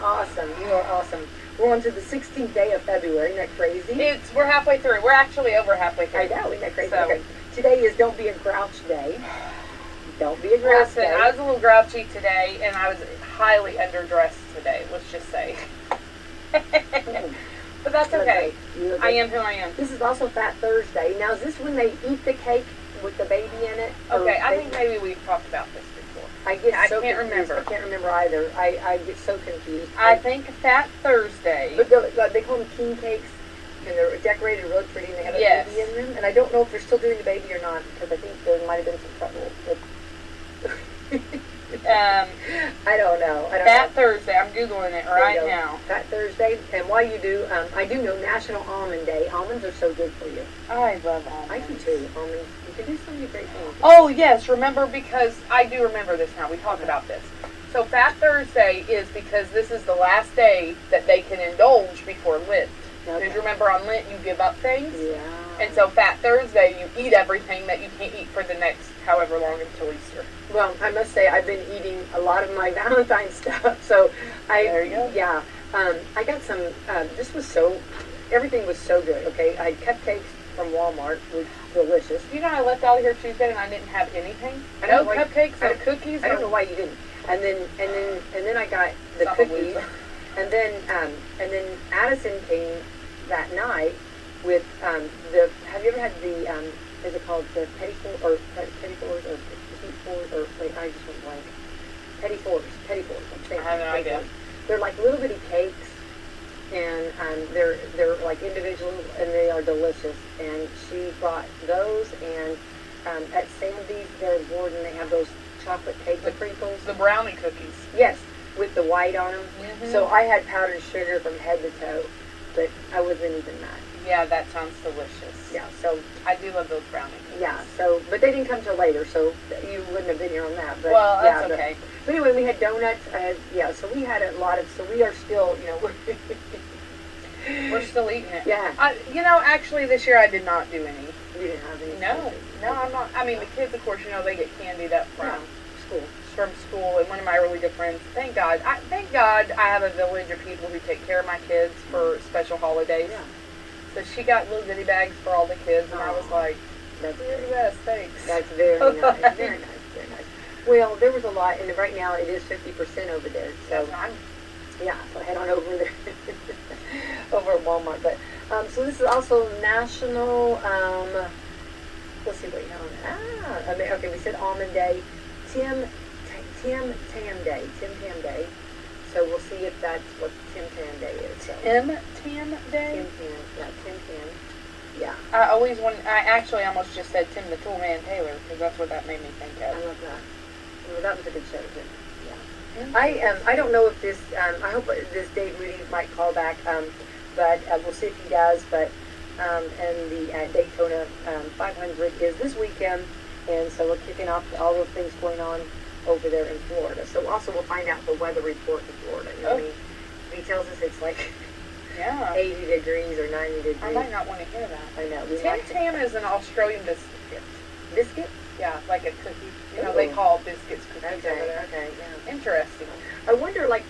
awesome. You are awesome. We're on to the 16th day of February. Isn't that crazy? We're halfway through. We're actually over halfway through. I know. Isn't that crazy? So- Okay. Today is Don't Be a Grouch Day. Don't be a grouch Listen, day. I was a little grouchy today, and I was highly underdressed today. Let's just say. But that's You look okay. great. You look I great. am who I am. This is also Fat Thursday. Now, is this when they eat the cake with the baby in it? Or Okay, I they- think maybe we've talked about this before. I get I so can't confused. remember. I can't remember either. I get so confused. I think Fat Thursday. But they call them king cakes, and they're decorated really pretty, and they have a Yes. baby in them. And I don't know if they're still doing the baby or not, because I think there might have been some trouble. I don't know. Fat Thursday. I'm Googling it There you right go. now. Fat Thursday. And while you do, I do know National Almond Day. Almonds are so good for you. I love almonds. I do too. Almonds. You can do so many great things. Oh, yes, remember, because I do remember this now. We talked about this. So Fat Thursday is because this is the last day that they can indulge before Lent. Okay. Because remember, on Lent, you give up things. Yeah. And so Fat Thursday, you eat everything that you can't eat for the next however long until Easter. Well, I must say I've been eating a lot of my Valentine's stuff. So There you go. Yeah. I got some. Everything was so good. Okay, I had cupcakes from Walmart, which was delicious. You know, I left out here Tuesday and I didn't have anything. I No don't know why- cupcakes, no cookies. I don't know no- why you didn't. And then I got the Some of cookies. them. And then Addison came that night, with have you ever had the, is it called the petit fours or petit fours, or wait, I just went blank. Petit fours, I'm saying. I have no petit idea. fours. They're like little bitty cakes, and they're like individual, and they are delicious. And she bought those, and at Sandy's, they're in Borden, they have those chocolate cake, the crinkles. The brownie cookies. Yes, with the white on them. Mhm. So I had powdered sugar from head to toe, but I wasn't even mad. Yeah, that sounds delicious. Yeah, so I do love those brownie cookies. yeah, so but they didn't come till later, so you wouldn't have been here on that. But Well, yeah, that's okay. But anyway, we had donuts. Yeah, so we had a lot of. So we are still, We're still eating it. Yeah. Actually, this year I did not do any. You didn't have any. No, I'm not. I mean, the kids, of course, they get candied up Yeah, from school, and one of my really good friends. Thank God I have a village of people who take care of my kids for special holidays. Yeah. So she got little goodie bags for all the kids, and I was like, That's "You're the best, thanks." That's very nice. Very nice. Very nice. Well, there was a lot, and right now it is 50% over there. So yeah, so head on over there, over at Walmart. But so this is also National. Let's see what you have on that. Okay, we said Almond Day, Tim Tam Day, Tim Tam Day. So we'll see if that's what Tim Tam Day is. So. Tam Day? Tim Tam. Yeah. I actually almost just said Tim the Toolman Taylor, because that's what that made me think I of. love that. Well, that was a good show, too. Yeah. I don't know if this, I hope this Dave Moody might call back, but we'll see if he does. But, and the Daytona 500 is this weekend, and so we're kicking off all those things going on over there in Florida. So also we'll find out the weather report in Florida. You know what I mean? He tells us it's like 80 degrees or 90 degrees. I might not want to hear that. I know. Tim Tam is an Australian biscuit. Biscuit? Yeah, like a cookie. Ooh. They call biscuits cookies over Okay, there. okay, yeah. Interesting. I wonder, like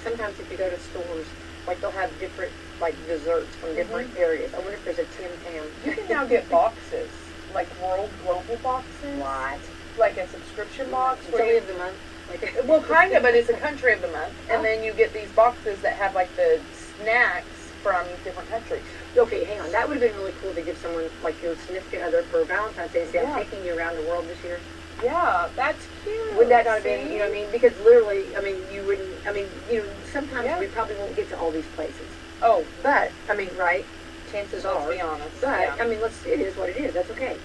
sometimes if you go to stores, like they'll have different, like, desserts from different areas. I wonder if there's a Tim Tam. You can now get boxes, like World Global boxes. What? Like a subscription box. Day of the month? Like, Well, kind of, but it's a country of the month. And then you get these boxes that have, like, the snacks from different countries. Okay, hang on. That would have been really cool to give someone, like your significant other, for Valentine's Day, say, I'm taking you around the world this year. Yeah, that's cute. Would that not have been, you know what I mean? Because literally, I mean, you wouldn't, I mean, sometimes we probably won't get to all these places. Oh. But, I mean, right, chances are. Let's be honest. But, I mean, it is what it is. That's okay.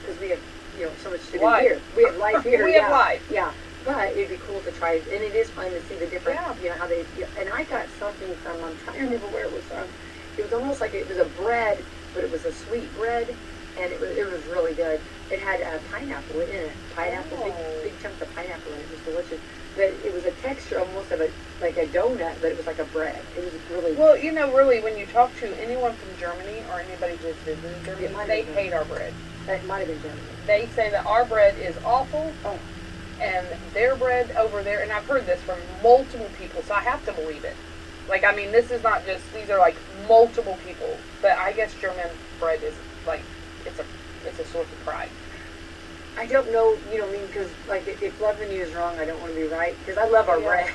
Because we have, so much to do Life. here. We have life here. We have life. Yeah. But it'd be cool to try, and it is fun to see the different, how they, and I got something from, I'm trying to remember where it was from. It was almost like it was a bread, but it was a sweet bread, and it was really good. It had pineapple in it. Pineapple, big chunks of pineapple in it. It was delicious. But it was a texture almost of like a donut, but it was like a bread. It was really... Well, really, when you talk to anyone from Germany or anybody who's visited Germany, they hate our bread. That might have been Germany. They say that our bread is awful, and their bread over there, and I've heard this from multiple people, so I have to believe it. Like, I mean, this is not just, these are like multiple people, but I guess German bread is like, it's a source of pride. I don't know, because, like, if loving you is wrong, I don't want to be right, because I love our bread.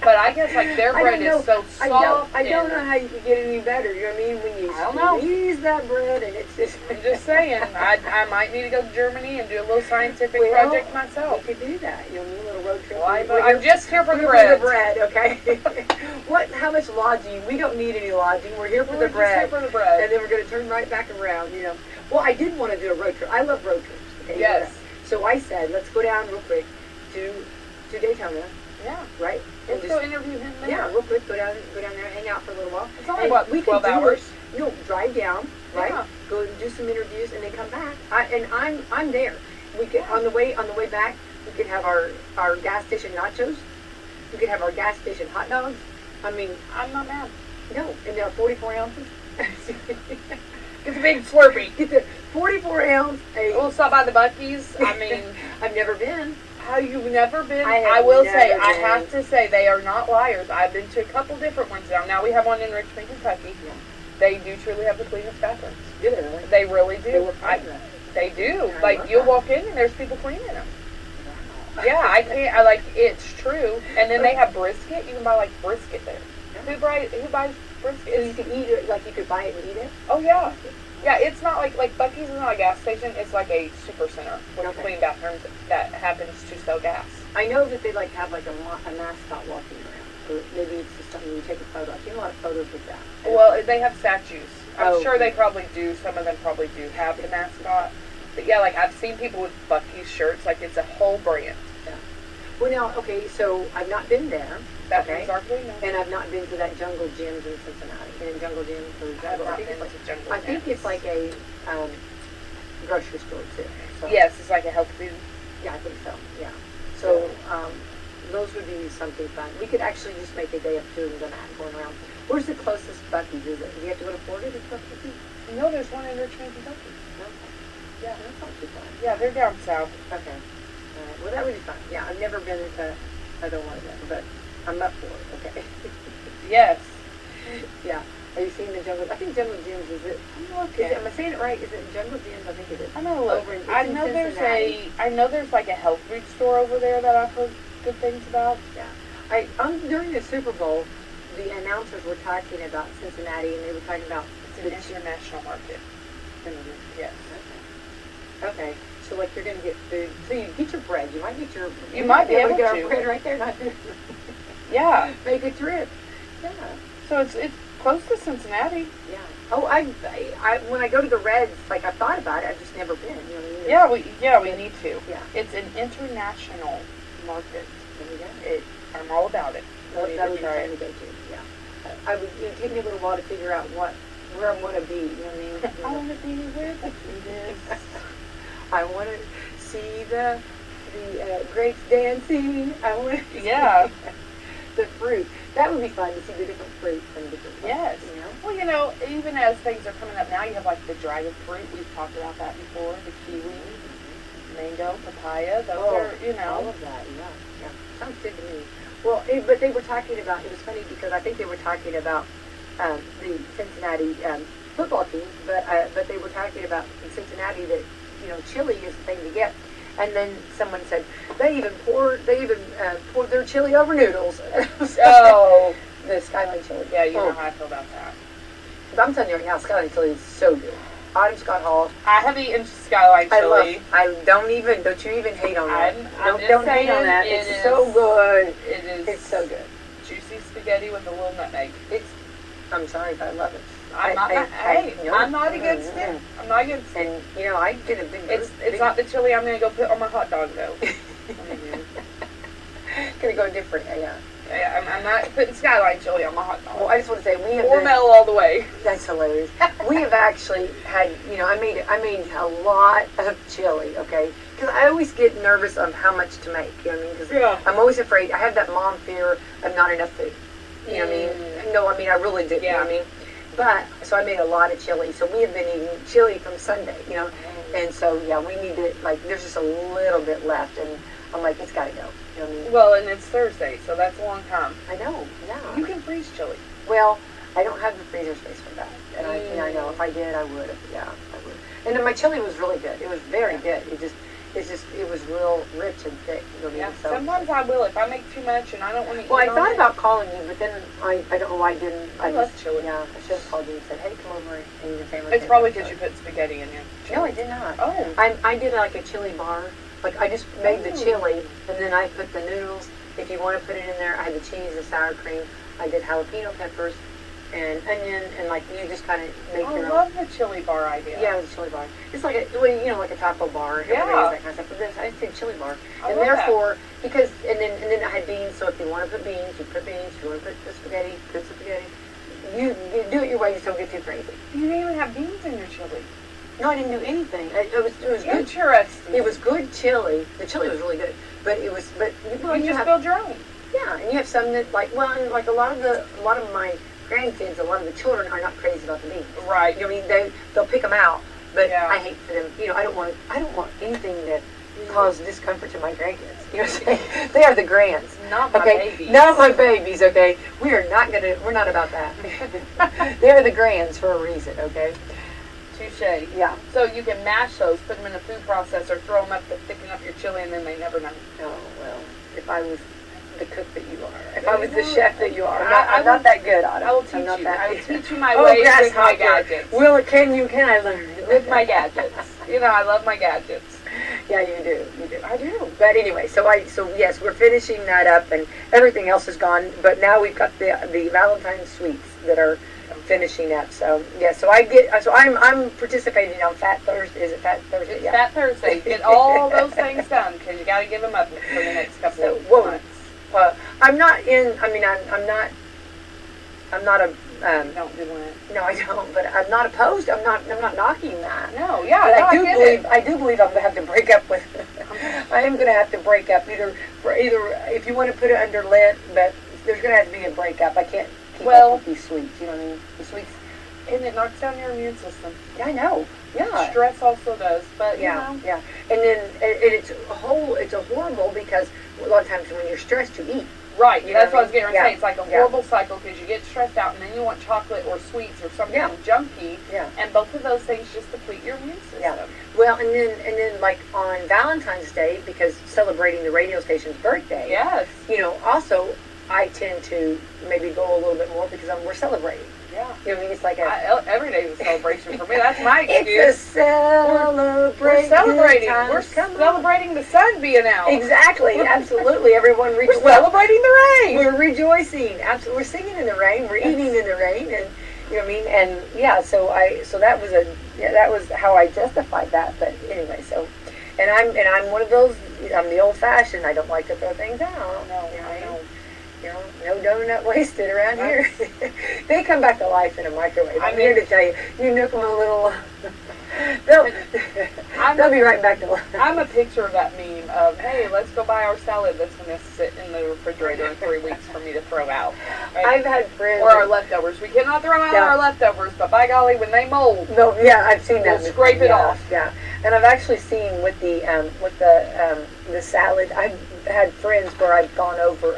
But I guess, like, their bread is so soft. I don't know how you could get any better, you know what I mean? When you squeeze that bread, and it's just... I'm just saying, I might need to go to Germany and do a little scientific project myself. We could do that, a little road trip. Well, I'm just here for the bread. Okay. How much lodging? We don't need any lodging. We're here for the bread. Just here for the bread. And then we're going to turn right back around, Well, I did want to do a road trip. I love road trips. Okay, yes. So I said, let's go down real quick to Daytona. Yeah. Right? Let's go interview him there. Yeah, real quick, go down there, hang out for a little while. It's only, 12 hours? Drive down, right? Yeah. Go and do some interviews and then come back. I'm there. We could, on the way back, we could have our gas station nachos. We could have our gas station hot dogs. I mean, I'm not mad. No, and they're 44 ounces. It's a big Slurpee. Get the 44 ounce. We'll stop by the Buc-ee's. I mean, I've never been. How you've never been? I have to say, they are not liars. I've been to a couple different ones now. Now we have one in Richmond, Kentucky. Yeah. They do truly have the cleanest bathrooms. Do they really? They really do. They do. Like, you'll walk in and there's people cleaning them. Wow. Yeah, it's true. And then they have brisket. You can buy, like, brisket there. Yeah. Who buys brisket. So you can eat it, like you could buy it and eat it? Oh yeah. Yeah, it's not like Buc-ee's is not a gas station. It's like a super center with Okay. clean bathrooms that happens to sell gas. I know that they like have like a mascot walking around. Or maybe it's just something you take a photo. I've seen a lot of photos with that. Well, they have statues. I'm Oh. sure they probably do. Some of them probably do have the mascot. But yeah, like I've seen people with Buc-ee's shirts. Like it's a whole brand. Well, now, okay, so I've not been there. Bathrooms Okay. are clean. And I've not been to that Jungle Gyms in Cincinnati. And Jungle Gyms or I've Jungle, not I think been it's to like, Jungle I think Gyms. it's like a grocery store too. So, Yes, it's like a health food. Yeah, I think so. Yeah. So those would be something fun. We could actually just make a day of doing that, going around. Where's the closest Buc-ee's? Is it? Do you have to go to Florida to go to Buc-ee's? No, there's one in Richmond, Kentucky. No. Yeah. That's not too far. Yeah, they're down south. Okay. All right. Well, that would be fun. Yeah, I've never been to. I don't want to go, but I'm up for it. Okay. Yes. Yeah. Are you seeing the Jungle? I think Jungle Gyms is it? Am I saying it right? Is it Jungle Gyms? I think it is. I'm gonna look. Over in- it's I in know Cincinnati. I know there's like a health food store over there that I've heard good things about. Yeah. During the Super Bowl, the announcers were talking about Cincinnati, and they were talking about It's an international market. Yes. Okay. So like you're gonna get food. So you get your bread. You might get your. You might be able to get to. our bread right there. Not Yeah. make a trip. Yeah. So it's close to Cincinnati. Yeah. Oh, I when I go to the Reds, like I've thought about it, I've just never been. You know what I mean? Yeah, we need to. Yeah. It's an international market. There we go. I'm all about it. That We would need be to try fun to it. go to. Yeah. I would. It would take me a little while to figure out where I want to be. You know what I mean? I want to be where the food is. I want to see the grapes dancing. I want to Yeah. the fruit. That would be fun to see the different fruits and different Yes. you know. Well, you know, even as things are coming up now, you have like the dragon fruit. We've talked about that before. The kiwi, mango, papaya. Those are, you all know. of that. Yeah. Sounds good to me. Well, but they were talking about. It was funny because I think they were talking about the Cincinnati football team, but they were talking about in Cincinnati that chili is the thing to get. And then someone said they even poured their chili over noodles. Oh, The Skyline chili. yeah, you know how I feel about that. But I'm telling you right now, Skyline chili is so good. Autumn Scott Hall. I have eaten skyline chili. Don't you even hate on that. I'm just Don't hate on saying that. it It's is- so good. It is. It's so good. Juicy spaghetti with a little nutmeg. I'm sorry if I love it. I'm not against Mm. it. I'm not against it. And I get a big. It's not the chili I'm gonna go put on my hot dog though. Gonna go different. Yeah. Yeah, I'm not putting skyline chili on my hot dog. Well, I just want to say we have. Or metal all the way. That's hilarious. We have actually had, I made a lot of chili, okay? Because I always get nervous of how much to make, you know what I mean? Because Yeah. I'm always afraid. I have that mom fear of not enough food. You know what I mean? No, I mean, I really do, you know what I mean? But, so I made a lot of chili. So we have been eating chili from Sunday, And so, yeah, we need to, there's just a little bit left. And I'm like, it's got to go. You know what I mean? Well, and it's Thursday, so that's a long time. I know, yeah. You can freeze chili. Well, I don't have the freezer space for that. And I know if I did, I would. Yeah, I would. And then my chili was really good. It was very good. It was real rich and thick. You know what I mean? Yeah, So, sometimes I will if I make too much and I don't want to eat. well, I all thought day. about calling you, but then I don't know why I didn't. I love chili. Yeah, I should have called you and said, hey, come over and you can say It's probably because you put spaghetti in your chili. No, I did not. Oh. I did like a chili bar. Like I just made the chili and then I put the noodles. If you want to put it in there, I had the cheese, the sour cream. I did jalapeno peppers and onion, and you just kind of make I your own. love the chili bar idea. Yeah, it was a chili bar. It's like like a taco bar. Yeah. Everybody has that kind of stuff. But this, I said chili bar, I and love therefore because and then I had beans. So if you want to put beans, you put beans. If you want to put the spaghetti, put spaghetti. You do it your way. Just don't get too crazy. You didn't even have beans in your chili. No, I didn't do anything. It was good. Interesting. It was good chili. The chili was really good, but you just build your own. Yeah, and you have some that and a lot of my grandkids, a lot of the children are not crazy about the beans. Right. You know what I mean? They'll pick them out, but Yeah. I hate for them. I don't want anything to cause discomfort to my grandkids. You know what I'm saying? They are the grands. Not my Okay, babies. not my babies. Okay, we're not about that. They're the grands for a reason. Okay. Touche. Yeah. So you can mash those, put them in a food processor, throw them up to thicken up your chili, and then they never know. Oh well, if I was the cook that you are. If I was the chef that you are. I I'm not that good, Autumn. I will teach I'm not you. that I will good. teach you my ways with my gadgets. Can I learn? With my gadgets. You know, I love my gadgets. Yeah, you do. I do. But anyway, so yes, we're finishing that up, and everything else is gone. But now we've got the Valentine's sweets that are finishing up. So yeah, I'm participating on Fat Thursday. Is it Fat Thursday? It's Yeah. Fat Thursday. Get all those things done because you got to give them up for the next couple of months. I'm not in. I mean, I'm not. I'm not a. Don't do that. No, I don't. But I'm not opposed. I'm not knocking that. No, yeah, But no, I do believe I'm gonna have to break up with. I am gonna have to break up either if you want to put it under Lent, but there's gonna have to be a breakup. I can't keep up with these sweets. You know what I mean? The sweets. And it knocks down your immune system. Yeah, I know. Yeah. Stress also does, but yeah, you know. yeah. And then it's a horrible because a lot of times when you're stressed, you eat. Right, You know that's what I what was getting ready to say. It's like a Yeah. horrible cycle because you get stressed out and then you want chocolate or sweets or something junky, Yeah. and both of those things just deplete your immune system. Yeah. Well, and then like on Valentine's Day, because celebrating the radio station's birthday. Yes. You know, also I tend to maybe go a little bit more because we're celebrating. Yeah. You know what I mean? It's like every day is a celebration for me. That's my excuse. It's a celebration. We're celebrating. Time. We're Come on. celebrating the sun being out. Exactly. Absolutely. Everyone We're celebrating the rain. We're rejoicing. Absolutely. We're singing in the rain. We're eating in the rain, and you know what I mean. And yeah, so that was how I justified that. But anyway, and I'm one of those. I'm the old fashioned. I don't like to throw things out. No, I know. You know, no donut wasted around here. They come back to life in a microwave. I'm here to tell you, you nook them a little. They'll be right back to life. I'm a picture of that meme of, hey, let's go buy our salad that's going to sit in the refrigerator in 3 weeks for me to throw out. Right? I've had friends. Or our leftovers. We cannot throw out our leftovers, but by golly, when they mold, no, yeah, I've seen that. We'll scrape it off. Yeah, and I've actually seen with the salad. I've had friends where I've gone over.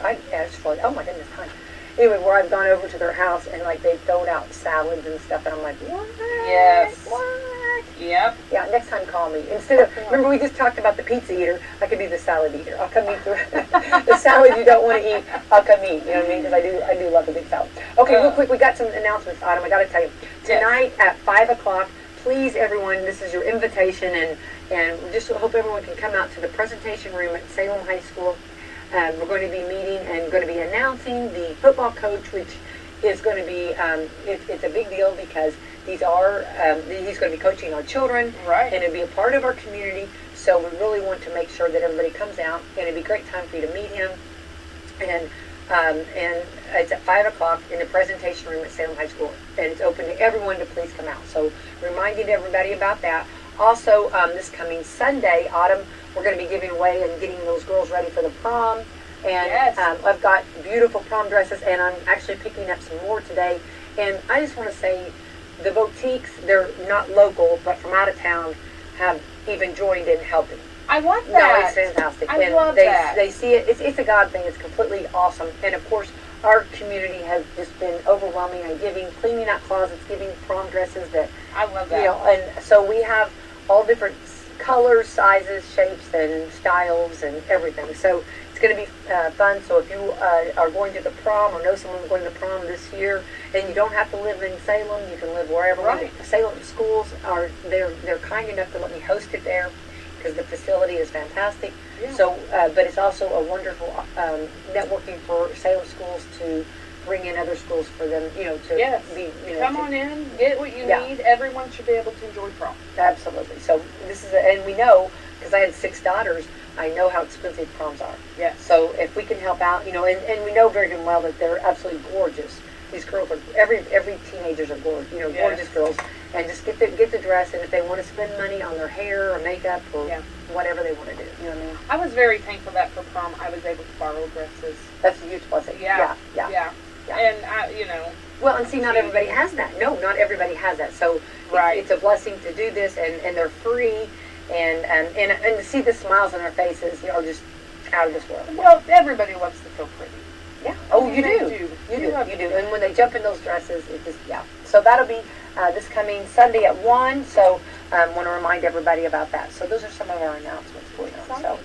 Oh my goodness, time. Anyway, where I've gone over to their house and like they've thrown out salads and stuff, and I'm like, what? Yes. What? Yep. Yeah. Next time, call me. Instead of remember we just talked about the pizza eater. I could be the salad eater. I'll come eat the salad you don't want to eat. I'll come eat. You know what I mean? Because I do love a big salad. Okay, real quick, we got some announcements, Autumn. I got to tell you tonight at 5:00. Please, everyone, this is your invitation, and we just hope everyone can come out to the presentation room at Salem High School. We're going to be meeting and going to be announcing the football coach, which is going to be, it's a big deal because he's going to be coaching our children, right? And it'll be a part of our community. So we really want to make sure that everybody comes out, and it'll be a great time for you to meet him. And it's at 5:00 in the presentation room at Salem High School, and it's open to everyone to please come out. So reminding everybody about that. Also, this coming Sunday, Autumn, we're going to be giving away and getting those girls ready for the prom. And I've got beautiful prom dresses, and I'm actually picking up some more today. And I just want to say, the boutiques, they're not local, but from out of town, have even joined in helping. I love that. No, it's fantastic. I love that. They see it. It's a God thing. It's completely awesome. And of course, our community has just been overwhelming and giving, cleaning out closets, giving prom dresses that. I love that. You know, and so we have all different colors, sizes, shapes, and styles, and everything. So it's going to be fun. So if you are going to the prom or know someone going to the prom this year, and you don't have to live in Salem, you can live wherever. Right. Salem schools they're kind enough to let me host it there, because the facility is fantastic. Yeah. So, but it's also a wonderful networking for Salem schools to bring in other schools for them, to be, Come on in, get what you need. Everyone should be able to enjoy prom. Absolutely. So this is, and we know, because I had 6 daughters, I know how expensive proms are. Yeah. So if we can help out, and we know very well that they're absolutely gorgeous. These girls are, every teenagers are gorgeous, gorgeous girls. And just get the dress, and if they want to spend money on their hair or makeup or whatever they want to do, you know what I mean? I was very thankful that for prom I was able to borrow dresses. That's a huge blessing. Yeah. And Well, and see, not everybody has that. No, not everybody has that. So it's a blessing to do this, and they're free, and to see the smiles on their faces are just out of this world. Well, everybody loves to feel pretty. Yeah. Oh, you do. You do. And when they jump in those dresses, it just, So that'll be this coming Sunday at 1. So want to remind everybody about that. So those are some of our announcements for you. So,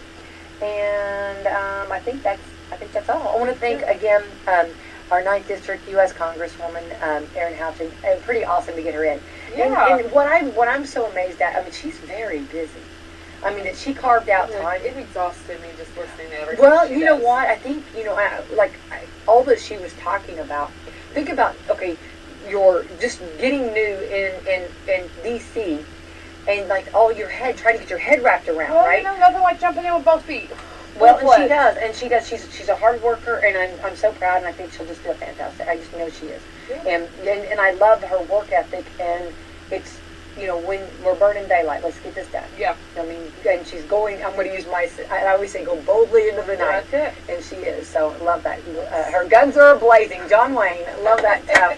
and I think that's I think that's all. I want to thank again our 9th District US Congresswoman Erin Houchin. Pretty awesome to get her in. Yeah. And what I'm so amazed at, I mean, she's very busy. I mean, that she carved out time. It exhausted me just listening to everything. Well, she you know does. what? I think, all that she was talking about, think about, okay, you're just getting new in D.C., and, like, all your head, trying to get your head wrapped around, Well, right? you know, nothing like jumping in with both feet. Well, Full and fledged. she does. She's a hard worker, and I'm so proud, and I think she'll just do a fantastic. I just know she is. Yeah. And I love her work ethic, and it's, when we're burning daylight, let's get this done. Yeah. I mean, and she's going, I'm going to use I always say go boldly into the night. That's it. And she is, so love that. Her guns are blazing. John Wayne, love that stuff,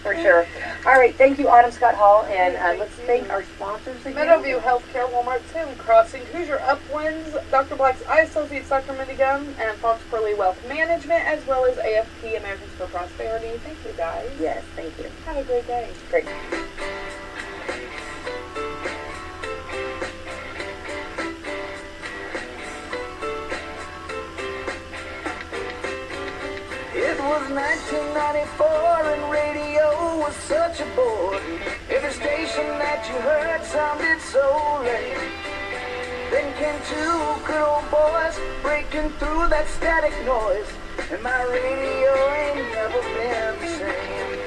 for sure. All right, thank you, Autumn Scott Hall, and let's thank our sponsors again. Meadowview Healthcare, Walmart Tim Crossing, Hoosier Uplands, Dr. Black's Eye Associates, Dr. Mindy Gum, and Fox Curley Wealth Management, as well as AFP, Americans for Prosperity. Thank you, guys. Yes, thank you. Have a great day. Great. It was 1994 and radio was such a bore. Every station that you heard sounded so lame. Then came two good old boys breaking through that static noise, and my radio ain't never been the same.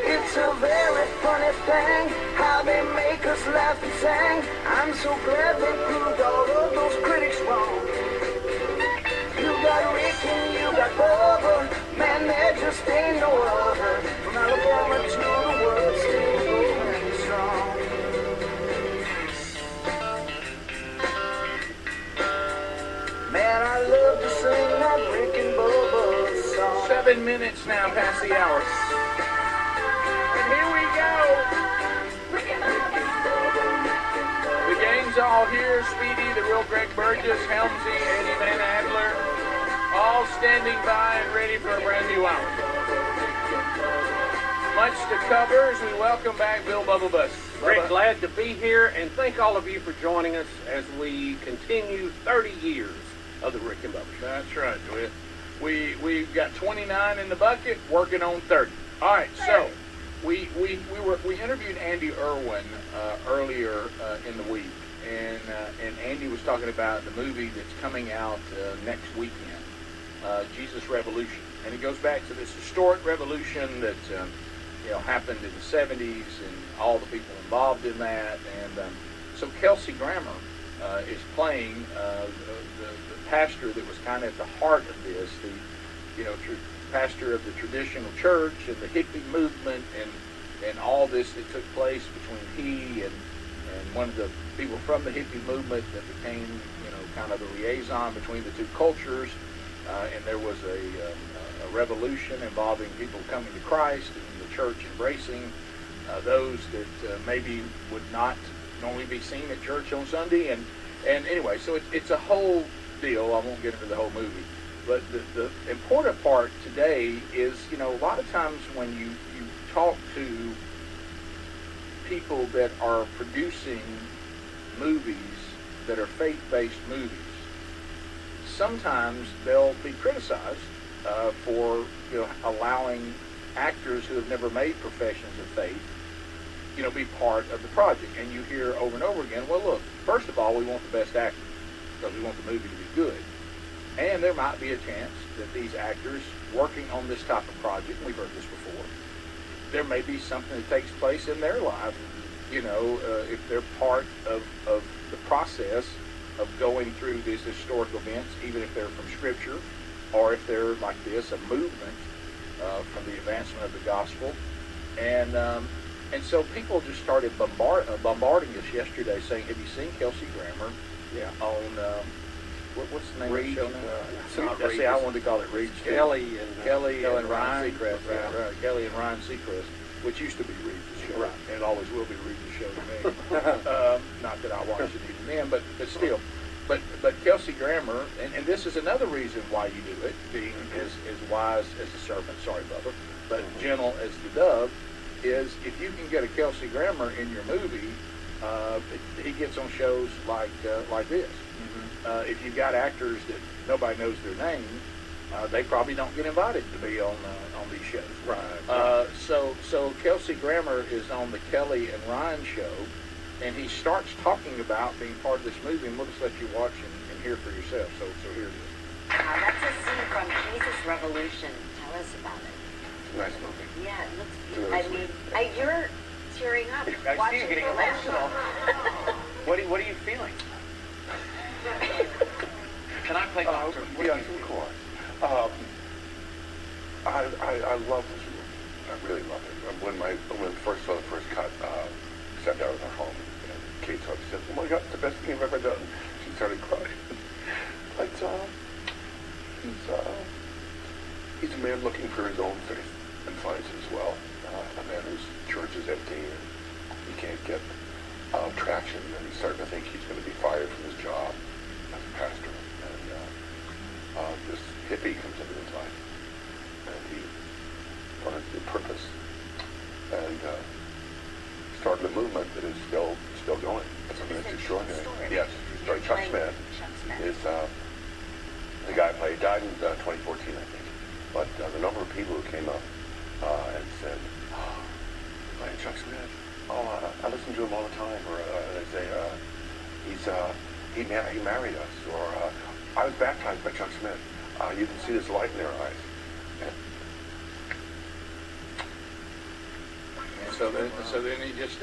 It's a very funny thing how they make us laugh and sing. I'm so glad they proved all of those critics wrong. You got Rick and you got Bubba, man, there just ain't no other. From Alabama to the world, still going strong. Man, I love to sing that Rick and Bubba song. 7 minutes now past the hour. And here we go. The gang's all here. Speedy, the real Greg Burgess, Helmsy, Eddie Van Adler, all standing by and ready for a brand new hour. Much to cover as we welcome back Bill Bubba Bussey. Rick, glad to be here, and thank all of you for joining us as we continue 30 years of the Rick and Bubba Show. That's right. We've got 29 in the bucket, working on 30. All right, so we interviewed Andy Irwin earlier in the week, and Andy was talking about the movie that's coming out next weekend, Jesus Revolution, and it goes back to this historic revolution that happened in the 70s and all the people involved in that, and so Kelsey Grammer is playing the pastor that was kind of at the heart of this, the pastor of the traditional church and the hippie movement and all this that took place between he and one of the people from the hippie movement that became kind of the liaison between the two cultures, and there was a revolution involving people coming to Christ and the church embracing those that maybe would not normally be seen at church on Sunday, and anyway, so it's a whole deal. I won't get into the whole movie, but the important part today is, a lot of times when you talk to people that are producing movies that are faith-based movies, sometimes they'll be criticized for allowing actors who have never made professions of faith be part of the project. And you hear over and over again, well, look, first of all, we want the best actors because we want the movie to be good. And there might be a chance that these actors working on this type of project, we've heard this before, there may be something that takes place in their life, if they're part of the process of going through these historical events, even if they're from Scripture, or if they're like this, a movement from the advancement of the gospel. And so people just started bombarding us yesterday saying, have you seen Kelsey Grammer on, what's the name Reed, of the show now? it's not Reed, I wanted to call it Reed. Kelly and Ryan Seacrest. Seacrest. Right. Kelly and Ryan Seacrest, which used to be Reed's show. Right. And it always will be Reed's show to me. Not that I watch it even then, but still. But Kelsey Grammer, and this is another reason why you do it, being as wise as the serpent, sorry, Bubba, but gentle as the dove, is if you can get a Kelsey Grammer in your movie, he gets on shows like this. If you've got actors that nobody knows their name, they probably don't get invited to be on these shows. Right. So Kelsey Grammer is on the Kelly and Ryan show, and he starts talking about being part of this movie, and we'll just let you watch and hear for yourself. So here it is. That's a scene from Jesus Revolution. Tell us about it. Nice movie. Yeah, it looks beautiful. I mean, you're tearing up. I see you getting emotional. What are you feeling? Can I play doctor? Yes, of course. I love this movie. I really love it. When I first saw the first cut, sat down at our home, and Kate said, "Oh my God, it's the best thing I've ever done." She started crying. But he's a man looking for his own faith and finds it as well. A man whose church is empty and he can't get traction, and he's starting to think he's going to be fired from his job as a pastor. And this hippie comes into his life, and he wanted a purpose, and started a movement that is still going. I mean, it's extraordinary. Yes, true story. Chuck Smith is the guy I played. Died in 2014, I think. But the number of people who came up and said, "Oh, you're playing Chuck Smith? Oh, I listen to him all the time." Or they say, he married us. Or I was baptized by Chuck Smith. You can see this light in their eyes. And so then he just,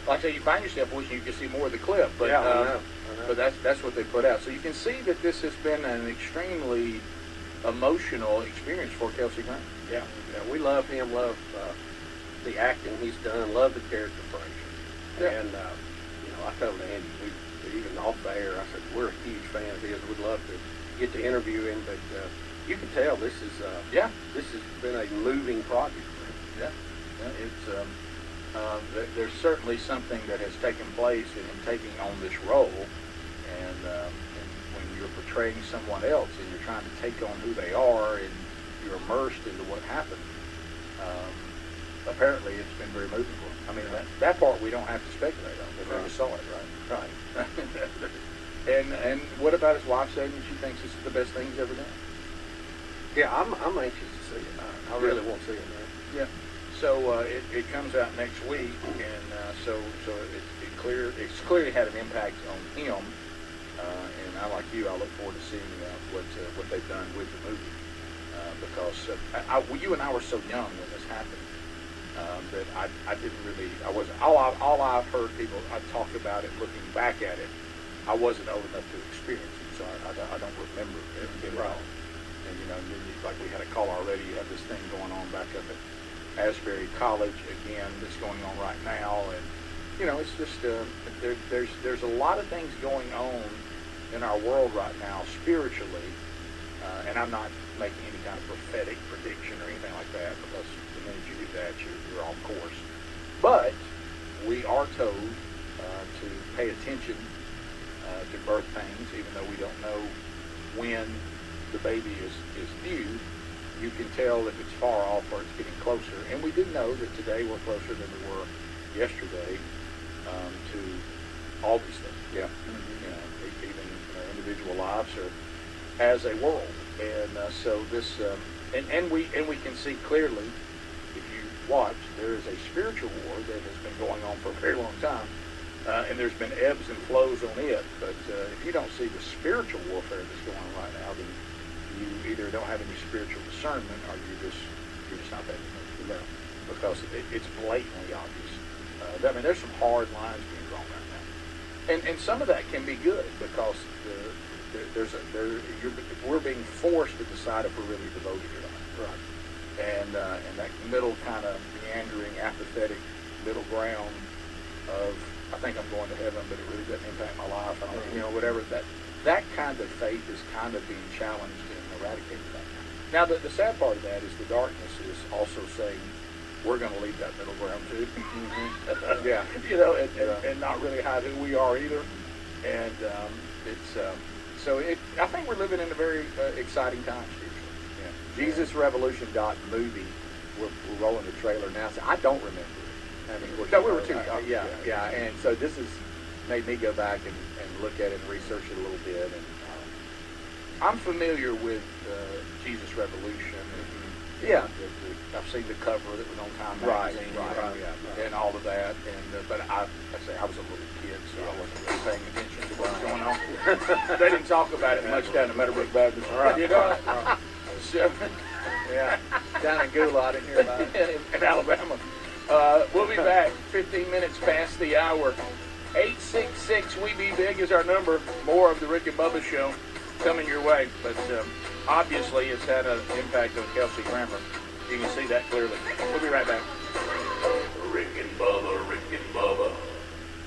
like I say, you find yourself wishing you could see more of the clip. But Yeah, I know. but that's what they put out. So you can see that this has been an extremely emotional experience for Kelsey Grammer. Yeah, we love him, love the acting he's done, love the character Frazier. Yeah. And, I told Andy, even off the air, I said, we're a huge fan of his. We'd love to get to interview him, but you can tell this is, this has been a moving project for him. Yeah, it's there's certainly something that has taken place in him taking on this role, and when you're portraying someone else and you're trying to take on who they are and you're immersed into what happened. Apparently, it's been very moving for him. I mean, that part we don't have to speculate on because we already saw it, right? Right. and what about his wife saying that she thinks this is the best thing he's ever done? Yeah, I'm anxious to see it. I really want to see it, man. Yeah. So it comes out next week, and so it's clearly had an impact on him. And I, like you, I look forward to seeing what they've done with the movie because you and I were so young when this happened that I didn't really, I wasn't, all I've heard people talk about it, looking back at it, I wasn't old enough to experience it, so I don't remember it at all. And like we had a call already, you have this thing going on back up at Asbury College again that's going on right now, and it's just there's a lot of things going on in our world right now spiritually, and I'm not making any kind of prophetic prediction or anything like that, because the minute you do that, you're off course. But we are told to pay attention to birth pains, even though we don't know when the baby is due. You can tell if it's far off or it's getting closer. And we do know that today we're closer than we were yesterday to all these things. Yeah. Even individual lives or as a world. And so this, and we can see clearly, if you watch, there is a spiritual war that has been going on for a very long time. And there's been ebbs and flows on it. But if you don't see the spiritual warfare that's going on right now, then you either don't have any spiritual discernment, or you're just not paying attention, because it's blatantly obvious. I mean, there's some hard lines being drawn right now, and some of that can be good because we're being forced to decide if we're really devoted or not. Right. And that middle kind of meandering, apathetic middle ground of I think I'm going to heaven, but it really doesn't impact my life. I don't, whatever that kind of faith is kind of being challenged and eradicated right now. Now, the sad part of that is the darkness is also saying we're going to leave that middle ground too. Mm-hmm. Yeah, and not really hide who we are either. And it's so I think we're living in a very exciting time spiritually. Yeah. Jesus Revolution movie. We're rolling the trailer now. So I don't remember it. I mean, of course, No, we were too young. Yeah. And so this has made me go back and look at it and research it a little bit. And I'm familiar with Jesus Revolution. Yeah. I've seen the cover that was on Time Right, magazine, right. and all of that. And but I say I was a little kid, so I wasn't really paying attention to what was going on. They didn't talk about it much down in Meadowbrook Baptist, Right, you know. right. So, Yeah, down in Gula, I didn't hear about it. in Alabama. We'll be back 15 minutes past the hour. 866 We Be Big is our number. More of the Rick and Bubba Show coming your way. But obviously it's had an impact on Kelsey Grammer. You can see that clearly. We'll be right back. Rick and Bubba.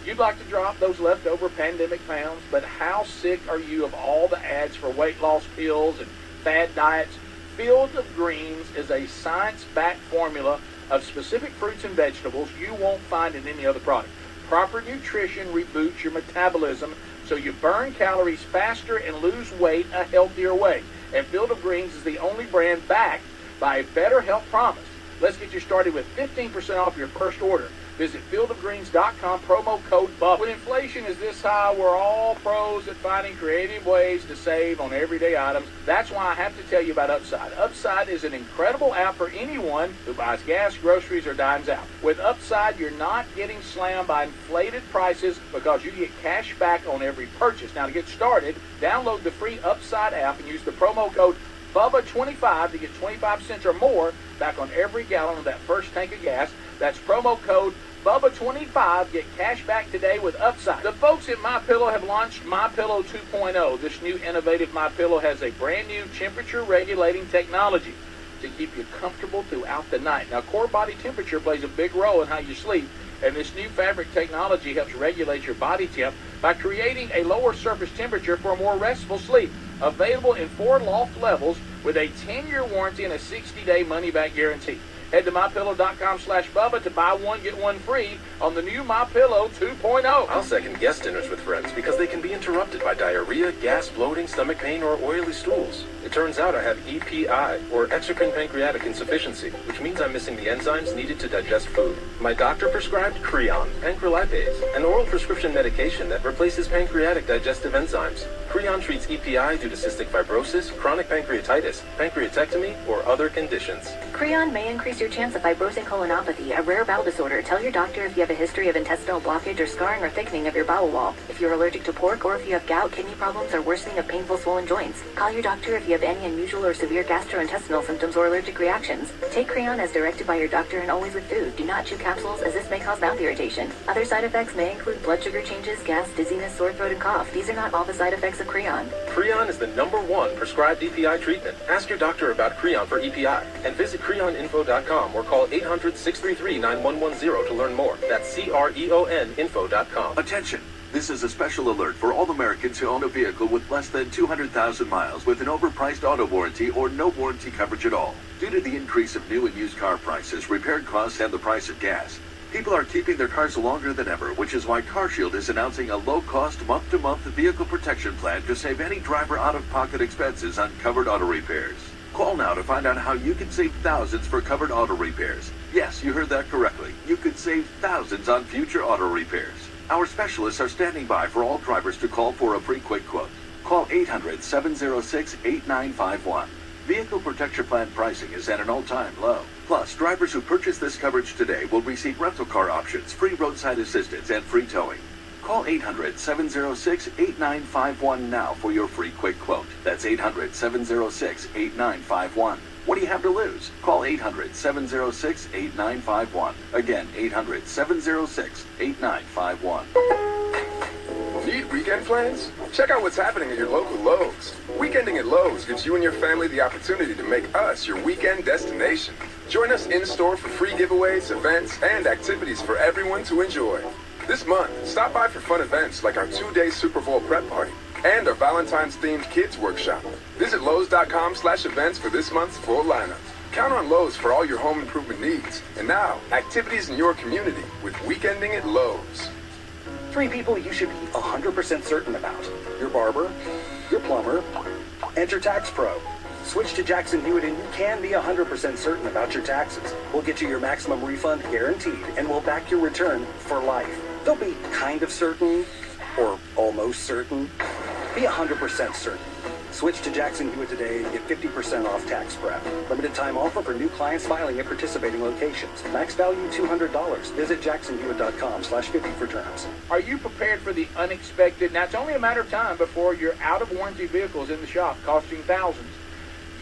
You'd like to drop those leftover pandemic pounds, but how sick are you of all the ads for weight loss pills and fad diets? Field of Greens is a science-backed formula of specific fruits and vegetables you won't find in any other product. Proper nutrition reboots your metabolism so you burn calories faster and lose weight a healthier way. And Field of Greens is the only brand backed by a better health promise. Let's get you started with 15% off your first order. Visit fieldofgreens.com, promo code BUBBA. When inflation is this high, we're all pros at finding creative ways to save on everyday items. That's why I have to tell you about Upside. Upside is an incredible app for anyone who buys gas, groceries, or dines out. With Upside, you're not getting slammed by inflated prices because you get cash back on every purchase. Now, to get started, download the free Upside app and use the promo code BUBBA25 to get 25 cents or more back on every gallon of that first tank of gas. That's promo code BUBBA25. Get cash back today with Upside. The folks at MyPillow have launched MyPillow 2.0. This new innovative MyPillow has a brand new temperature regulating technology to keep you comfortable throughout the night. Now, core body temperature plays a big role in how you sleep, and this new fabric technology helps regulate your body temp by creating a lower surface temperature for a more restful sleep. Available in 4 loft levels with a 10-year warranty and a 60-day money-back guarantee. Head to MyPillow.com/Bubba to buy one, get one free on the new MyPillow 2.0. I'll second guest dinners with friends because they can be interrupted by diarrhea, gas, bloating, stomach pain, or oily stools. It turns out I have EPI, or exocrine pancreatic insufficiency, which means I'm missing the enzymes needed to digest food. My doctor prescribed Creon, pancrelipase, an oral prescription medication that replaces pancreatic digestive enzymes. Creon treats EPI due to cystic fibrosis, chronic pancreatitis, pancreatectomy, or other conditions. Creon may increase your chance of fibrosing colonopathy, a rare bowel disorder. Tell your doctor if you have a history of intestinal blockage or scarring or thickening of your bowel wall, if you're allergic to pork, or if you have gout, kidney problems, or worsening of painful swollen joints. Call your doctor if you have any unusual or severe gastrointestinal symptoms or allergic reactions. Take Creon as directed by your doctor and always with food. Do not chew capsules, as this may cause mouth irritation. Other side effects may include blood sugar changes, gas, dizziness, sore throat, and cough. These are not all the side effects of Creon. Creon is the #1 prescribed EPI treatment. Ask your doctor about Creon for EPI and visit creoninfo.com or call 800-633-9110 to learn more. That's CREONinfo.com. Attention! This is a special alert for all Americans who own a vehicle with less than 200,000 miles with an overpriced auto warranty or no warranty coverage at all. Due to the increase of new and used car prices, repair costs, and the price of gas, people are keeping their cars longer than ever, which is why CarShield is announcing a low-cost, month-to-month vehicle protection plan to save any driver out-of-pocket expenses on covered auto repairs. Call now to find out how you can save thousands for covered auto repairs. Yes, you heard that correctly. You could save thousands on future auto repairs. Our specialists are standing by for all drivers to call for a free quick quote. Call 800-706-8951. Vehicle protection plan pricing is at an all-time low. Plus, drivers who purchase this coverage today will receive rental car options, free roadside assistance, and free towing. Call 800-706-8951 now for your free quick quote. That's 800-706-8951. What do you have to lose? Call 800-706-8951. Again, 800-706-8951. Need weekend plans? Check out what's happening at your local Lowe's. Weekending at Lowe's gives you and your family the opportunity to make us your weekend destination. Join us in-store for free giveaways, events, and activities for everyone to enjoy. This month, stop by for fun events like our 2-day Super Bowl prep party and our Valentine's-themed kids workshop. Visit Lowe's.com/events for this month's full lineup. Count on Lowe's for all your home improvement needs. And now, activities in your community with Weekending at Lowe's. 3 people you should be 100% certain about. Your barber, your plumber, and your tax pro. Switch to Jackson Hewitt and you can be 100% certain about your taxes. We'll get you your maximum refund guaranteed and we'll back your return for life. They'll be kind of certain or almost certain. Be 100% certain. Switch to Jackson Hewitt today and get 50% off tax prep. Limited time offer for new clients filing at participating locations. Max value $200. Visit jacksonhewitt.com/50 for terms. Are you prepared for the unexpected? Now, it's only a matter of time before your out-of-warranty vehicles in the shop costing thousands.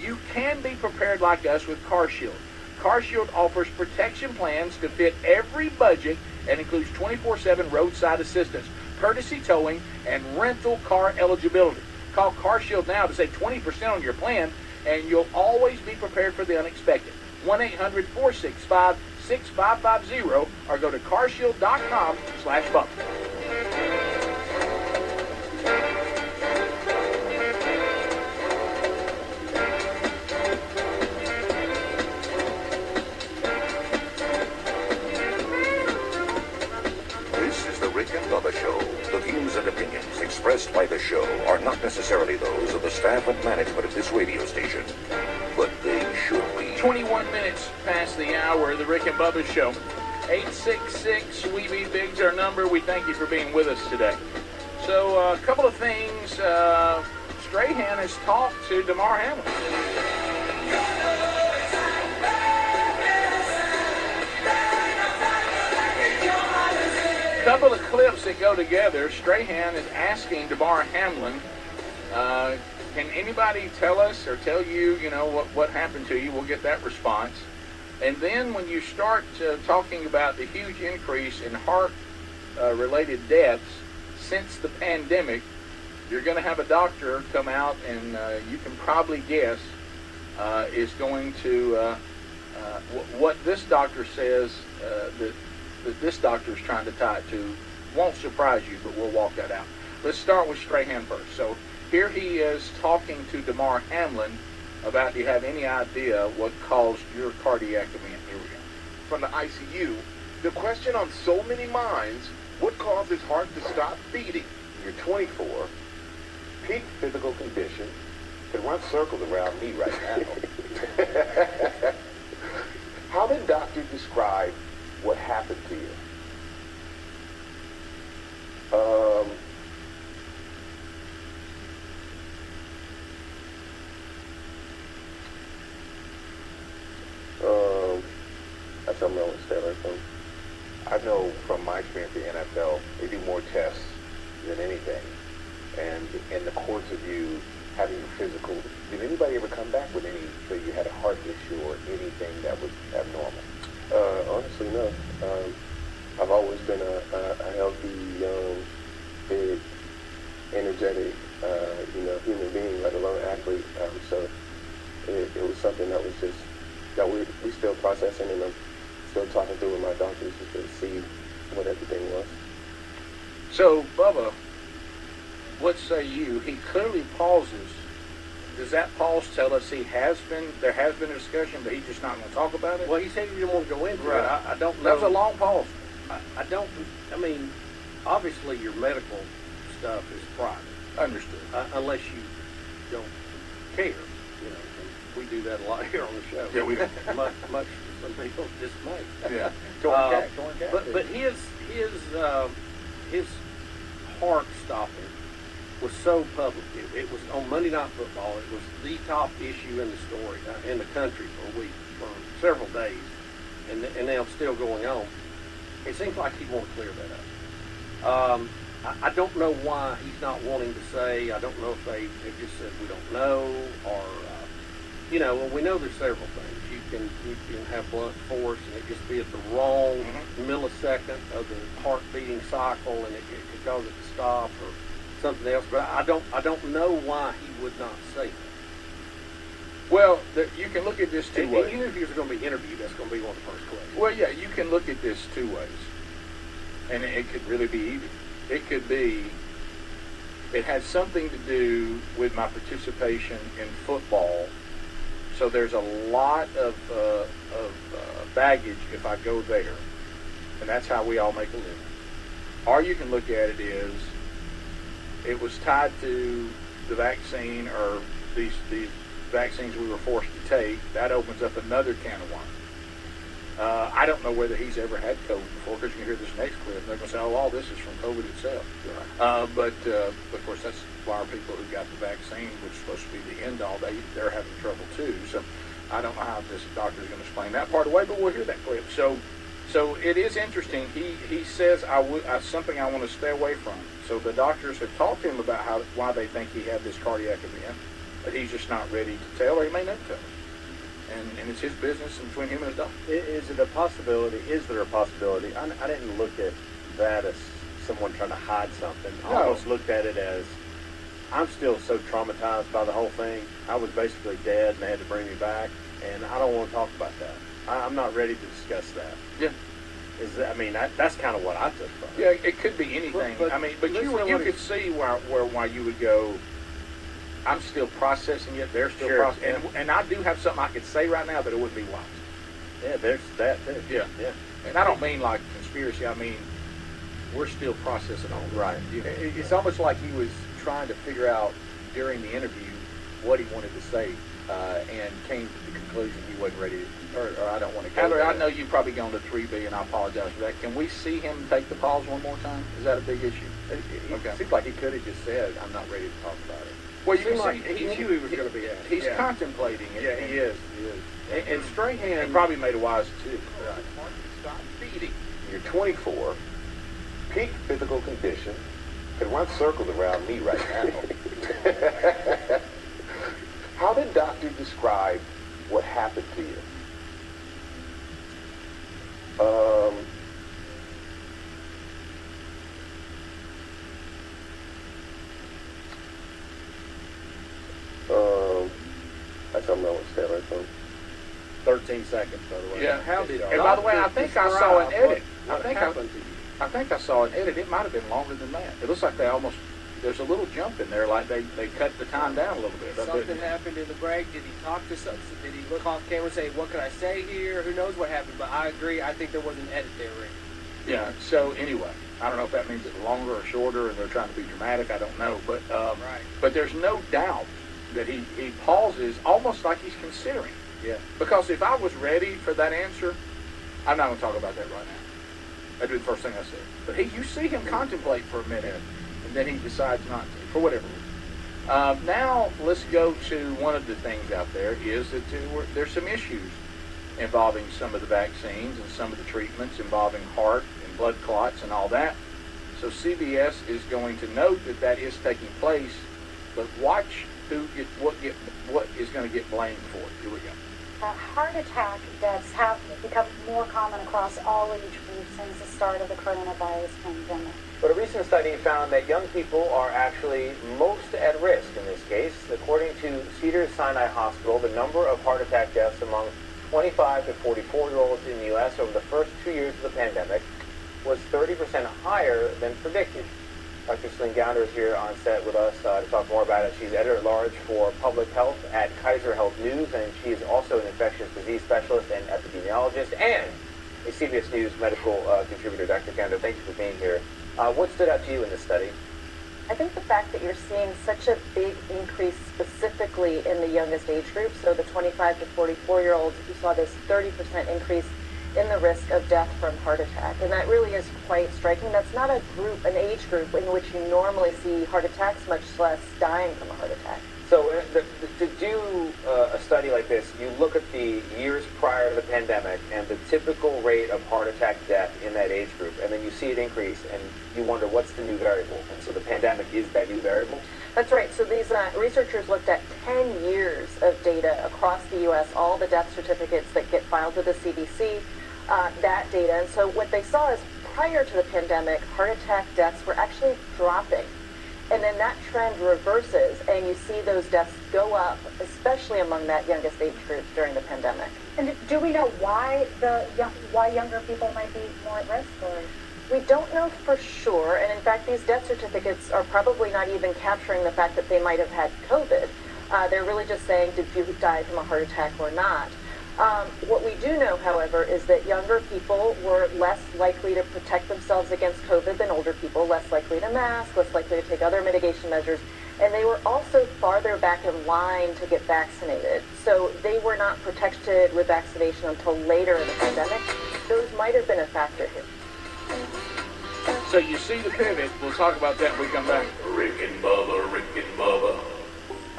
You can be prepared like us with CarShield. CarShield offers protection plans to fit every budget and includes 24/7 roadside assistance, courtesy towing, and rental car eligibility. Call CarShield now to save 20% on your plan, and you'll always be prepared for the unexpected. 1-800-465-6550 or go to carshield.com/bump. This is the Rick and Bubba Show. The views and opinions expressed by the show are not necessarily those of the staff and management of this radio station, but they should be. 21 minutes past the hour, the Rick and Bubba Show. 866-WE-BE-BIG's our number. We thank you for being with us today. So, a couple of things. Strahan has talked to Damar Hamlin. Couple of clips that go together. Strahan is asking Damar Hamlin, can anybody tell us or tell you, what happened to you? We'll get that response. And then when you start talking about the huge increase in heart-related deaths since the pandemic, you're going to have a doctor come out and you can probably guess is going to, what this doctor says that this doctor is trying to tie it to won't surprise you, but we'll walk that out. Let's start with Strahan first. So here he is talking to Damar Hamlin about, do you have any idea what caused your cardiac event? Here we go. From the ICU, the question on so many minds, what caused his heart to stop beating? You're 24, peak physical condition, can run circles around me right now. How did doctors describe what happened to you? That's something I want to stay away from. I know from my experience at NFL, they do more tests than anything. And in the course of you having your physical, did anybody ever come back with so you had a heart issue or anything that was abnormal? Honestly, no. I've always been a healthy, big, energetic, human being, let alone athlete. So it was something that was just, that we still processing, and I'm still talking through with my doctors just to see what everything was. So, Bubba, what say you? He clearly pauses. Does that pause tell us there has been a discussion, but he's just not going to talk about it? Well, he said he didn't want to go into right. it. I don't know. That was a long pause. I mean, obviously your medical stuff is private. Understood. Unless you don't care. We do that a lot here on the show. Yeah, we do. much to some people's dismay. Yeah. But his heart stopping was so public. It was on Monday Night Football. It was the top issue in the story in the country for a week, for several days, and now it's still going on. It seems like he won't clear that up. I don't know why he's not wanting to say. I don't know if they've just said we don't know, or well, we know there's several things. You can have blunt force, and it just be at the wrong millisecond of the heart beating cycle, and it could cause it to stop or something else. But I don't know why he would not say that. Well, you can look at this two ways. Even if he was going to be interviewed, that's going to be one of the first questions. Well, yeah, you can look at this two ways, and it could really be either. It could be it had something to do with my participation in football. So there's a lot of baggage if I go there, and that's how we all make a living. Or you can look at it as it was tied to the vaccine or these vaccines we were forced to take, that opens up another can of worms. I don't know whether he's ever had COVID before, because you can hear this next clip, and they're going to say, oh, all this is from COVID itself. But of course, that's why our people who got the vaccine, which is supposed to be the end all, they're having trouble too. So I don't know how this doctor is going to explain that part away, but we'll hear that clip. So it is interesting. He says something I want to stay away from. So the doctors have talked to him about why they think he had this cardiac event, but he's just not ready to tell, or he may never tell us. And it's his business and between him and his doctor. Is it a possibility? Is there a possibility? I didn't look at that as someone trying to hide something. I almost looked at it as, I'm still so traumatized by the whole thing. I was basically dead and they had to bring me back, and I don't want to talk about that. I'm not ready to discuss that. Yeah. That's kind of what I took from it. Yeah, it could be anything. But you could see why you would go, I'm still processing it. They're still processing, and I do have something I could say right now, but it wouldn't be wise. Yeah, there's that too. Yeah. And I don't mean like conspiracy. I mean we're still processing all this. Right. It's almost like he was trying to figure out during the interview what he wanted to say, and came to the conclusion he wasn't ready to, or I don't want to go Adler, there. I know you've probably gone to 3B, and I apologize for that. Can we see him take the pause one more time? Is that a big issue? It seems like he could have just said, I'm not ready to talk about it. Well, you can like see, he knew he was going to be asked. He's contemplating it. Yeah, he is. And Strahan... And probably made a wise decision. Right. Stop feeding. You're 24, peak physical condition, could run circles around me right now. How did doctor describe what happened to you? That's something I want to stay away from. 13 seconds, by the way. Yeah. How did And by the way, I think I saw an edit. What happened to you? I think I saw an edit. It might have been longer than that. It looks like there's a little jump in there, like they cut the time down a little bit. Something happened in the break. Did he talk to some? Did he look off camera and say, what can I say here? Who knows what happened? But I agree. I think there was an edit there, Rick. Yeah. So anyway, I don't know if that means it's longer or shorter, and they're trying to be dramatic. I don't know, but but there's no doubt that he pauses, almost like he's considering. Yeah. Because if I was ready for that answer, I'm not going to talk about that right now. That'd be the first thing I said. But you see him contemplate for a minute, and then he decides not to, for whatever reason. Now, let's go to one of the things out there is that there's some issues involving some of the vaccines and some of the treatments involving heart and blood clots and all that. So CBS is going to note that is taking place, but watch what is going to get blamed for it. Here we go. Heart attack deaths have become more common across all age groups since the start of the coronavirus pandemic. But a recent study found that young people are actually most at risk in this case. According to Cedars-Sinai Hospital, the number of heart attack deaths among 25 to 44-year-olds in the U.S. over the first 2 years of the pandemic was 30% higher than predicted. Dr. Celine Gounder is here on set with us to talk more about it. She's editor-at-large for public health at Kaiser Health News, and she is also an infectious disease specialist and epidemiologist and a CBS News medical contributor. Dr. Gounder, thank you for being here. What stood out to you in this study? I think the fact that you're seeing such a big increase specifically in the youngest age group, so the 25 to 44-year-olds, you saw this 30% increase in the risk of death from heart attack. And that really is quite striking. That's not an age group in which you normally see heart attacks, much less dying from a heart attack. So to do a study like this, you look at the years prior to the pandemic and the typical rate of heart attack death in that age group, and then you see it increase, and you wonder what's the new variable. And so the pandemic is that new variable? That's right. So these researchers looked at 10 years of data across the U.S., all the death certificates that get filed with the CDC, that data. And so what they saw is prior to the pandemic, heart attack deaths were actually dropping. And then that trend reverses, and you see those deaths go up, especially among that youngest age group during the pandemic. And do we know why younger people might be more at risk? Or? We don't know for sure, and in fact, these death certificates are probably not even capturing the fact that they might have had COVID. They're really just saying, did you die from a heart attack or not? What we do know, however, is that younger people were less likely to protect themselves against COVID than older people, less likely to mask, less likely to take other mitigation measures, And they were also farther back in line to get vaccinated. So they were not protected with vaccination until later in the pandemic. Those might have been a factor here. So you see the pivot. We'll talk about that when we come back. Rick and Bubba, Rick and Bubba.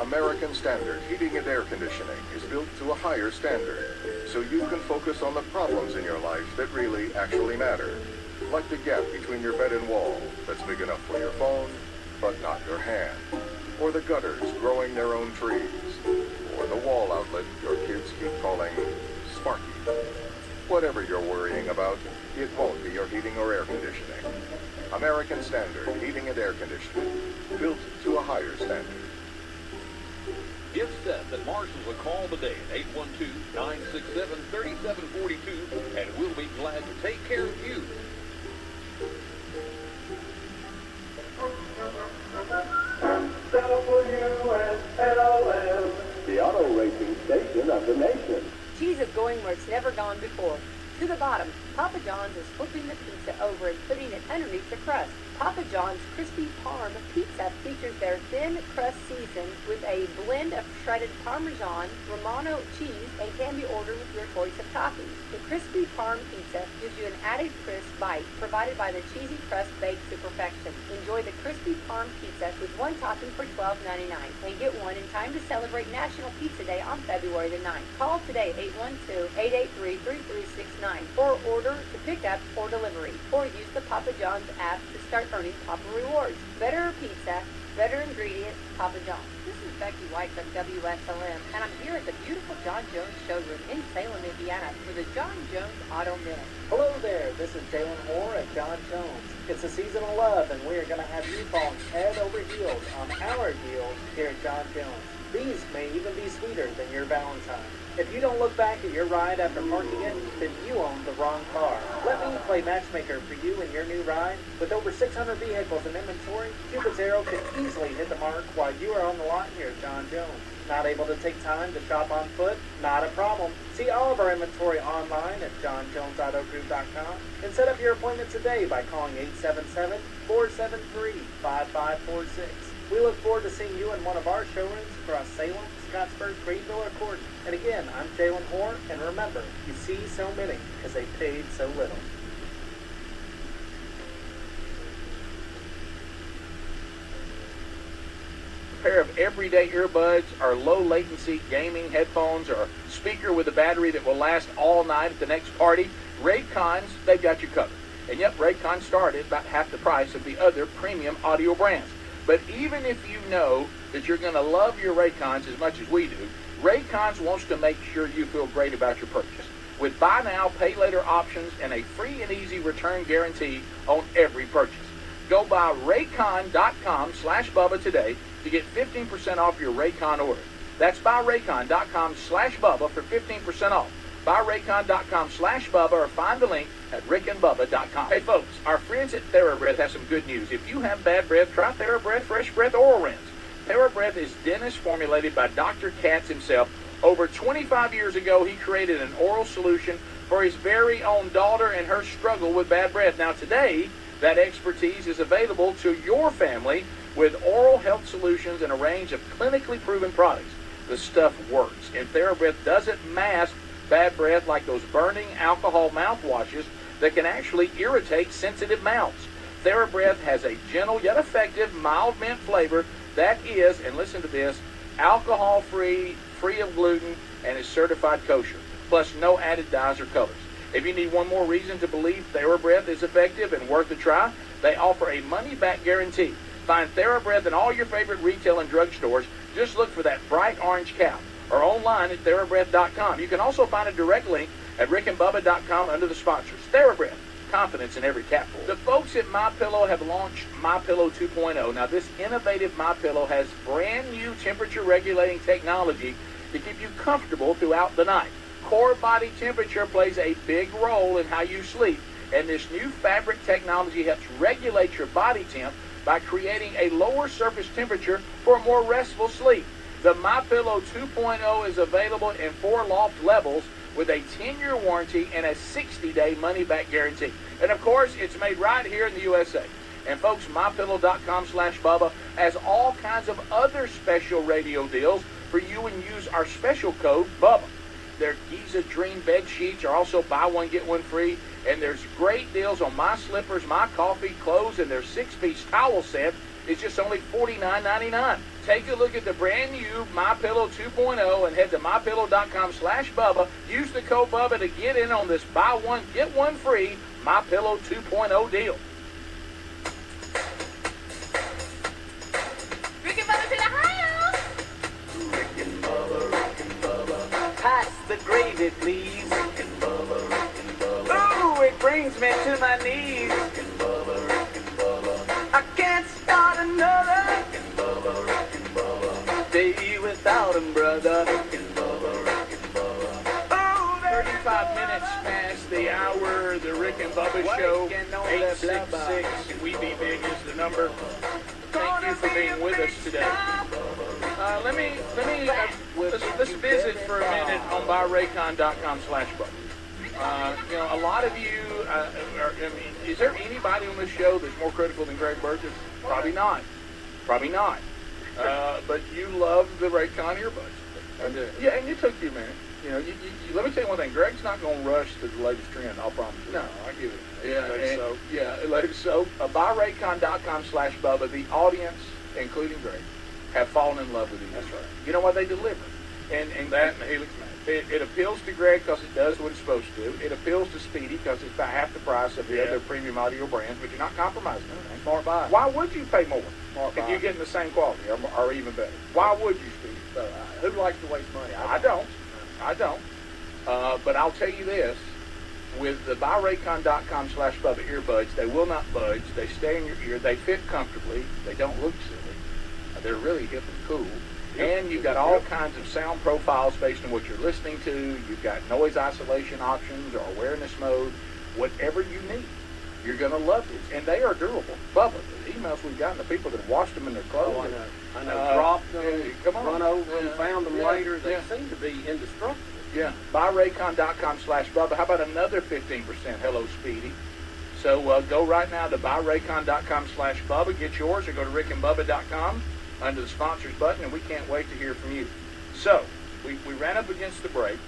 American Standard Heating and Air Conditioning is built to a higher standard, so you can focus on the problems in your life that really actually matter. Like the gap between your bed and wall that's big enough for your phone, but not your hand. Or the gutters growing their own trees. Or the wall outlet your kids keep calling Sparky. Whatever you're worrying about, it won't be your heating or air conditioning. American Standard Heating and Air Conditioning, built to a higher standard. Give Seth at Marshall's a call today at 812-967-3742, and we'll be glad to take care of you. Wslm, the auto racing station of the nation. Cheese is going where it's never gone before. To the bottom, Papa John's is flipping the pizza over and putting it underneath the crust. Papa John's Crispy Parm Pizza features their thin crust seasoned with a blend of shredded Parmesan, Romano cheese, and can be ordered with your choice of toppings. The Crispy Parm Pizza gives you an added crisp bite provided by the cheesy crust baked to perfection. Enjoy the Crispy Parm Pizza with one topping for $12.99 and get one in time to celebrate National Pizza Day on February the 9th. Call today 812-883-3369 for order to pick up or delivery, or use the Papa John's app to start earning Papa Rewards. Better pizza, better ingredients, Papa John's. This is Becky White from WSLM, and I'm here at the beautiful John Jones showroom in Salem, Indiana, for the John Jones Auto Minute. Hello there, this is Jalen Hoare at John Jones. It's a season of love, and we are going to have you falling head over heels on our deals here at John Jones. These may even be sweeter than your Valentine. If you don't look back at your ride after parking it, then you own the wrong car. Let me play matchmaker for you and your new ride. With over 600 vehicles in inventory, Cupid's arrow can easily hit the mark while you are on the lot here at John Jones. Not able to take time to shop on foot? Not a problem. See all of our inventory online at johnjonesautogroup.com and set up your appointment today by calling 877-473-5546. We look forward to seeing you in one of our showrooms across Salem, Scottsburg, Greenville, or Corton. And again, I'm Jalen Hoare, and remember, you see so many because they paid so little. A pair of everyday earbuds, or low latency gaming headphones, or a speaker with a battery that will last all night at the next party, Raycons, they've got you covered. And yep, Raycon started about half the price of the other premium audio brands. But even if you know that you're going to love your Raycons as much as we do, Raycons wants to make sure you feel great about your purchase. With buy now, pay later options and a free and easy return guarantee on every purchase. Go by raycon.com/Bubba today to get 15% off your Raycon order. That's buyraycon.com/Bubba for 15% off. Buyraycon.com/Bubba or find the link at rickandbubba.com. Hey folks, our friends at TheraBreath have some good news. If you have bad breath, try TheraBreath Fresh Breath Oral Rinse. TheraBreath is dentist formulated by Dr. Katz himself. Over 25 years ago, he created an oral solution for his very own daughter and her struggle with bad breath. Now today, that expertise is available to your family with oral health solutions and a range of clinically proven products. The stuff works, and TheraBreath doesn't mask bad breath like those burning alcohol mouthwashes that can actually irritate sensitive mouths. TheraBreath has a gentle yet effective mild mint flavor that is, and listen to this, alcohol-free, free of gluten, and is certified kosher. Plus no added dyes or colors. If you need one more reason to believe TheraBreath is effective and worth a try, they offer a money-back guarantee. Find TheraBreath in all your favorite retail and drugstores. Just look for that bright orange cap or online at TheraBreath.com. You can also find a direct link at rickandbubba.com under the sponsors. TheraBreath, confidence in every capful. The folks at MyPillow have launched MyPillow 2.0. Now this innovative MyPillow has brand new temperature regulating technology to keep you comfortable throughout the night. Core body temperature plays a big role in how you sleep, and this new fabric technology helps regulate your body temp by creating a lower surface temperature for a more restful sleep. The MyPillow 2.0 is available in 4 loft levels with a 10-year warranty and a 60-day money-back guarantee. And of course, it's made right here in the USA. And folks, MyPillow.com/Bubba has all kinds of other special radio deals for you when you use our special code Bubba. Their Giza Dream bed sheets are also buy one, get one free. And there's great deals on my slippers, my coffee, clothes, and their 6-piece towel set is just only $49.99. Take a look at the brand new MyPillow 2.0 and head to MyPillow.com/Bubba. Use the code Bubba to get in on this buy one, get one free MyPillow 2.0 deal. Rick and Bubba to the house. Rick and Bubba. Pass the gravy, please. Rick and Bubba. Ooh, it brings me to my knees. Rick and Bubba. I can't start another day without him, brother. 35 minutes past the hour, the Rick and Bubba Show, 866, We Be Big is the number. Thank you for being with us today. Let's visit for a minute on buyraycon.com/Bubba. A lot of you, is there anybody on this show that's more critical than Greg Burgess? Probably not. But you love the Raycon earbuds. I do. Yeah, and it took you a minute. Let me tell you one thing. Greg's not going to rush to the latest trend. I'll promise you. No, I give it. Buyraycon.com/Bubba. The audience, including Greg, have fallen in love with these. That's right. You know what they deliver, and that and the Helix Max. It appeals to Greg because it does what it's supposed to do. It appeals to Speedy because it's about half the price of the other premium audio brands, but you're not compromising anything. Smart buy. Why would you pay more if you're buy. getting the same quality or even better? Why would you, Speedy? Who likes to waste money? I don't. But I'll tell you this. With the buyraycon.com/Bubba earbuds, they will not budge. They stay in your ear. They fit comfortably. They don't look silly. They're really hip and cool. And you've got all kinds of sound profiles based on what you're listening to. You've got noise isolation options or awareness mode. Whatever you need, you're going to love these. And they are durable. Bubba, the emails we've gotten, the people that have washed them in their clothes. I know. Dropped them, run over them, found them later. They Yeah. seem to be indestructible. Yeah, buyraycon.com/Bubba. How about another 15%? Hello, Speedy. So go right now to buyraycon.com/Bubba. Get yours, or go to rickandbubba.com under the sponsors button, and we can't wait to hear from you. So we ran up against the break.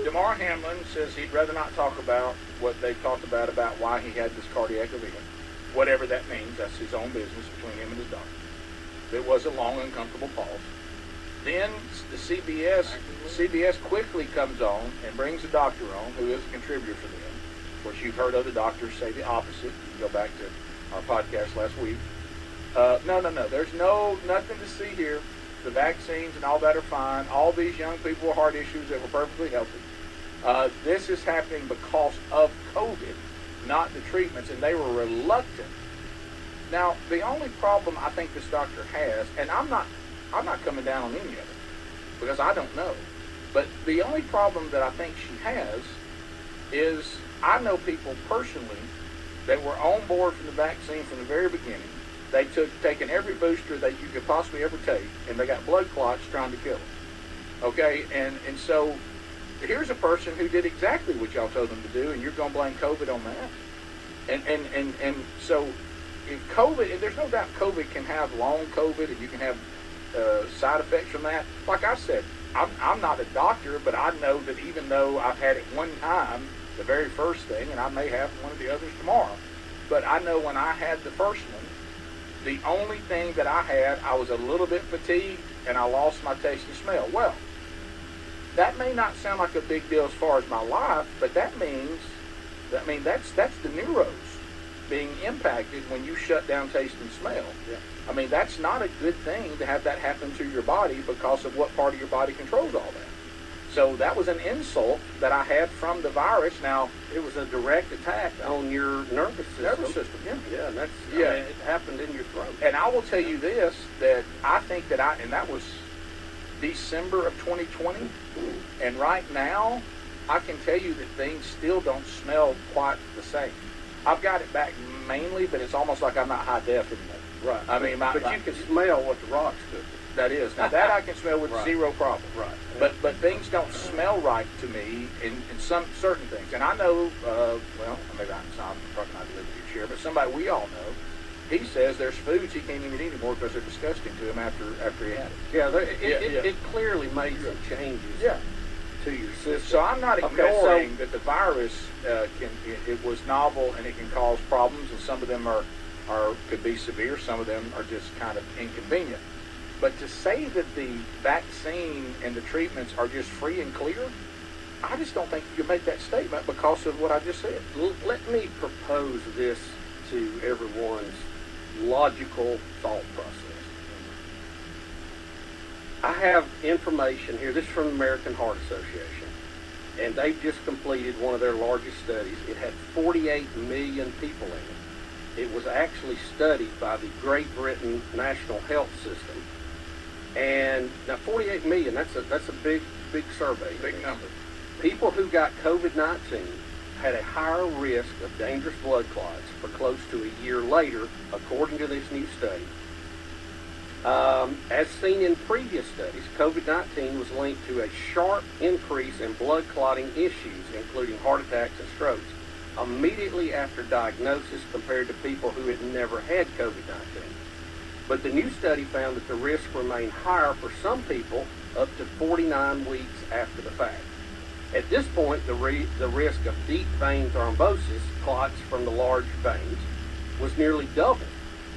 DeMar Hamlin says he'd rather not talk about what they've talked about why he had this cardiac event. Whatever that means, that's his own business between him and his doctor. It was a long, uncomfortable pause. Then the CBS quickly comes on and brings a doctor on who is a contributor for them. Of course, you've heard other doctors say the opposite. You can go back to our podcast last week. No. There's nothing to see here. The vaccines and all that are fine. All these young people with heart issues that were perfectly healthy. This is happening because of COVID, not the treatments, and they were reluctant. Now, the only problem I think this doctor has, and I'm not coming down on any of it because I don't know, but the only problem that I think she has is I know people personally that were on board from the vaccine from the very beginning. They taken every booster that you could possibly ever take, and they got blood clots trying to kill them. Okay, and so here's a person who did exactly what y'all told them to do, and you're going to blame COVID on that. And so if COVID, and there's no doubt COVID can have long COVID, and you can have side effects from that. Like I said, I'm not a doctor, but I know that even though I've had it one time, the very first thing, and I may have one of the others tomorrow, but I know when I had the first one, the only thing that I had, I was a little bit fatigued, and I lost my taste and smell. Well, that may not sound like a big deal as far as my life, but that's the neurons being impacted when you shut down taste and smell. Yeah. I mean, that's not a good thing to have that happen to your body because of what part of your body controls all that. So that was an insult that I had from the virus. Now, it was a direct attack on your nervous system. Yeah, and that's, yeah. I mean, it happened in your throat. And I will tell you this, that I think that and that was December of 2020. And right now, I can tell you that things still don't smell quite the same. I've got it back mainly, but it's almost like I'm not high def anymore. Right. I mean, but you can smell what the rocks do. That is. Now that I can smell with Right. zero problem. Right. But things don't smell right to me in some certain things. And I know, well, maybe I'm probably not living to share, but somebody we all know, he says there's foods he can't even eat anymore because they're disgusting to him after he had it. Yeah, Yeah. it clearly made some changes Yeah. to your system. So I'm not Okay, ignoring that the virus it was novel and it can cause problems, and some of them are could be severe. Some of them are just kind of inconvenient. But to say that the vaccine and the treatments are just free and clear, I just don't think you can make that statement because of what I just said. Let me propose this to everyone's logical thought process. I have information here. This is from the American Heart Association, and they've just completed one of their largest studies. It had 48 million people in it. It was actually studied by the Great Britain National Health System. And now 48 million, that's a big survey. Big number. People who got COVID-19 had a higher risk of dangerous blood clots for close to a year later, according to this new study. As seen in previous studies, COVID-19 was linked to a sharp increase in blood clotting issues, including heart attacks and strokes, immediately after diagnosis compared to people who had never had COVID-19. But the new study found that the risk remained higher for some people up to 49 weeks after the fact. At this point, the risk of deep vein thrombosis, clots from the large veins, was nearly double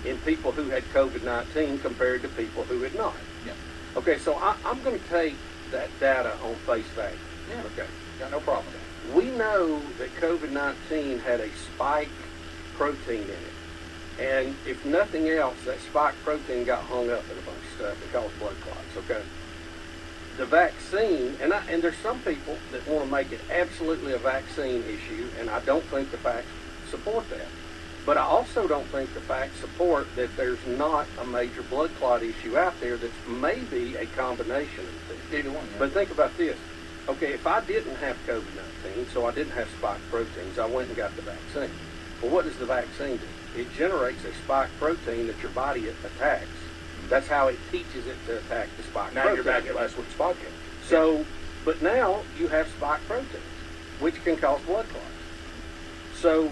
in people who had COVID-19 compared to people who had not. Yeah. Okay, so I'm going to take that data on face value. Yeah. Okay. Got no problem with that. We know that COVID-19 had a spike protein in it. And if nothing else, that spike protein got hung up in a bunch of stuff and caused blood clots, okay? The vaccine, and there's some people that want to make it absolutely a vaccine issue, and I don't think the facts support that. But I also don't think the facts support that there's not a major blood clot issue out there that's maybe a combination of the two. Either one, yeah. But think about this. Okay, if I didn't have COVID-19, so I didn't have spike proteins, I went and got the vaccine. Well, what does the vaccine do? It generates a spike protein that your body attacks. That's how it teaches it to attack the spike Now protein. you're back at last week's podcast. So, but now you have spike proteins, which can cause blood clots. So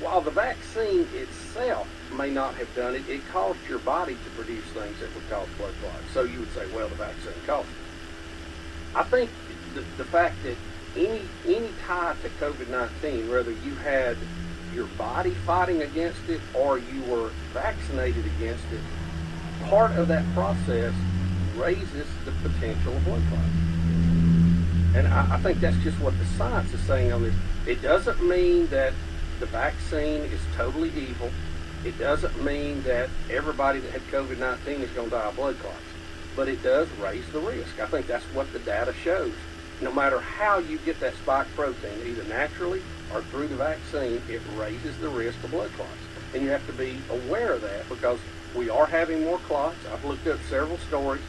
while the vaccine itself may not have done it, it caused your body to produce things that would cause blood clots. So you would say, well, the vaccine caused it. I think the fact that any tie to COVID-19, whether you had your body fighting against it or you were vaccinated against it, part of that process raises the potential of blood clots. And I think that's just what the science is saying on this. It doesn't mean that the vaccine is totally evil. It doesn't mean that everybody that had COVID-19 is going to die of blood clots. But it does raise the risk. I think that's what the data shows. No matter how you get that spike protein, either naturally or through the vaccine, it raises the risk of blood clots. And you have to be aware of that because we are having more clots. I've looked up several stories.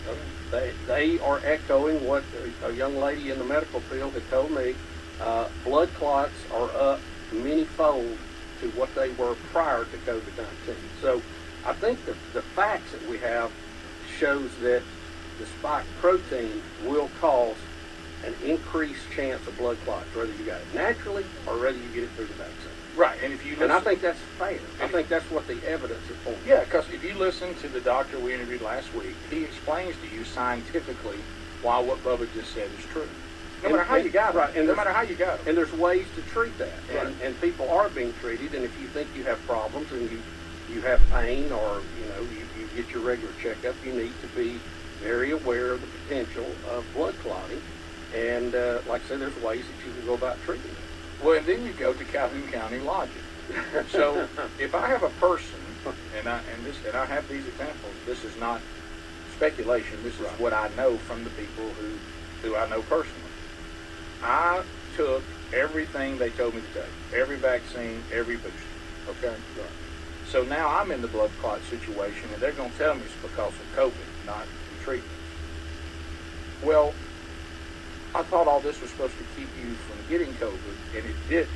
They are echoing what a young lady in the medical field had told me. Blood clots are up many-fold to what they were prior to COVID-19. So I think the facts that we have shows that the spike protein will cause an increased chance of blood clots, whether you got it naturally or whether you get it through the vaccine. Right, and if you listen, and I think that's fair. I think that's what the evidence is pointing. Yeah, because if you listen to the doctor we interviewed last week, he explains to you scientifically why what Bubba just said is true. No matter how you got it. Right, and no matter how you got it. And there's ways to treat that. Right. And people are being treated, and if you think you have problems and you have pain or, you get your regular checkup, you need to be very aware of the potential of blood clotting. And like I said, there's ways that you can go about treating it. Well, and then you go to Calhoun County logic. So if I have a person, and I have these examples, this is not speculation. This is what I know from the people who I know personally. I took everything they told me to take, every vaccine, every booster. Okay. Right. So now I'm in the blood clot situation, and they're going to tell me it's because of COVID, not the treatment. Well, I thought all this was supposed to keep you from getting COVID, and it didn't.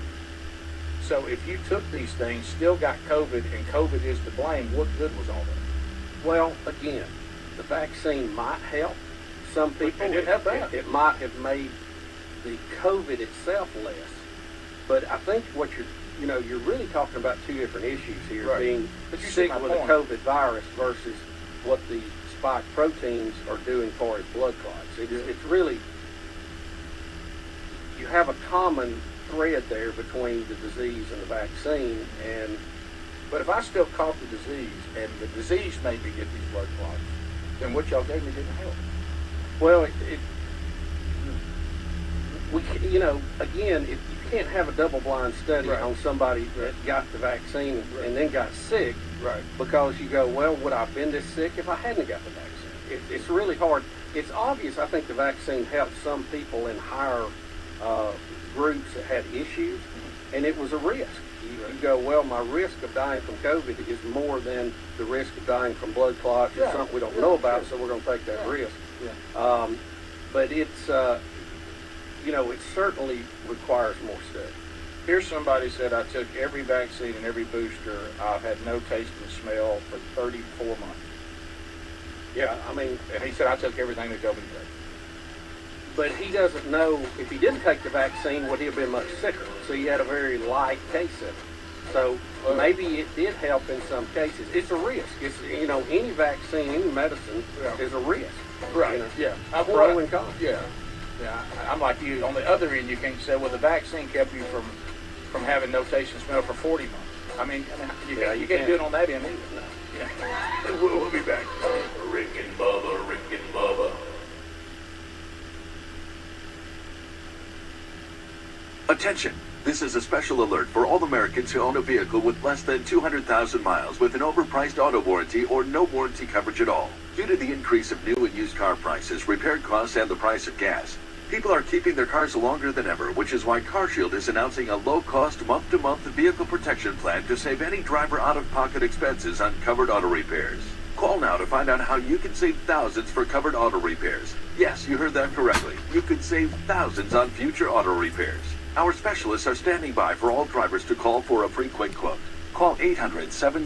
So if you took these things, still got COVID, and COVID is to blame, what good was all that? Well, again, the vaccine might help some people. It did help that. It might have made the COVID itself less. But I think what you're really talking about two different issues here, Right. being But you see sick my with point. a COVID virus versus what the spike proteins are doing for his blood clots. It's really, you have a common thread there between the disease and the vaccine, and But if I still caught the disease and the disease made me get these blood clots, then what y'all gave me didn't help. well, again, if you can't have a double-blind study Right. on somebody that got the vaccine and then got sick, Right. because you go, well, would I have been this sick if I hadn't got the vaccine? It's really hard. It's obvious, I think the vaccine helped some people in higher groups that had issues, and it was a risk. You go, well, my risk of dying from COVID is more than the risk of dying from blood clots or something we don't know about, so we're going to take that risk. Yeah. But it's, it certainly requires more study. Here's somebody said, I took every vaccine and every booster. I've had no taste and smell for 34 months. Yeah, I mean, And he said, I took everything that told me to. but he doesn't know if he didn't take the vaccine, would he have been much sicker? So he had a very light case of it. So maybe it did help in some cases. It's a risk. It's, any vaccine, any medicine is a risk. Right. Yeah. Pro and con. Yeah. Yeah. I'm like you. On the other end, you can't say, well, the vaccine kept you from having no taste and smell for 40 months. I mean, you can't do it on that end either. No. Yeah. We'll be back. Rick and Bubba, Rick and Bubba. Attention! This is a special alert for all Americans who own a vehicle with less than 200,000 miles with an overpriced auto warranty or no warranty coverage at all. Due to the increase of new and used car prices, repair costs, and the price of gas, people are keeping their cars longer than ever, which is why CarShield is announcing a low-cost month-to-month vehicle protection plan to save any driver out-of-pocket expenses on covered auto repairs. Call now to find out how you can save thousands for covered auto repairs. Yes, you heard that correctly. You could save thousands on future auto repairs. Our specialists are standing by for all drivers to call for a free quick quote. Call 800-7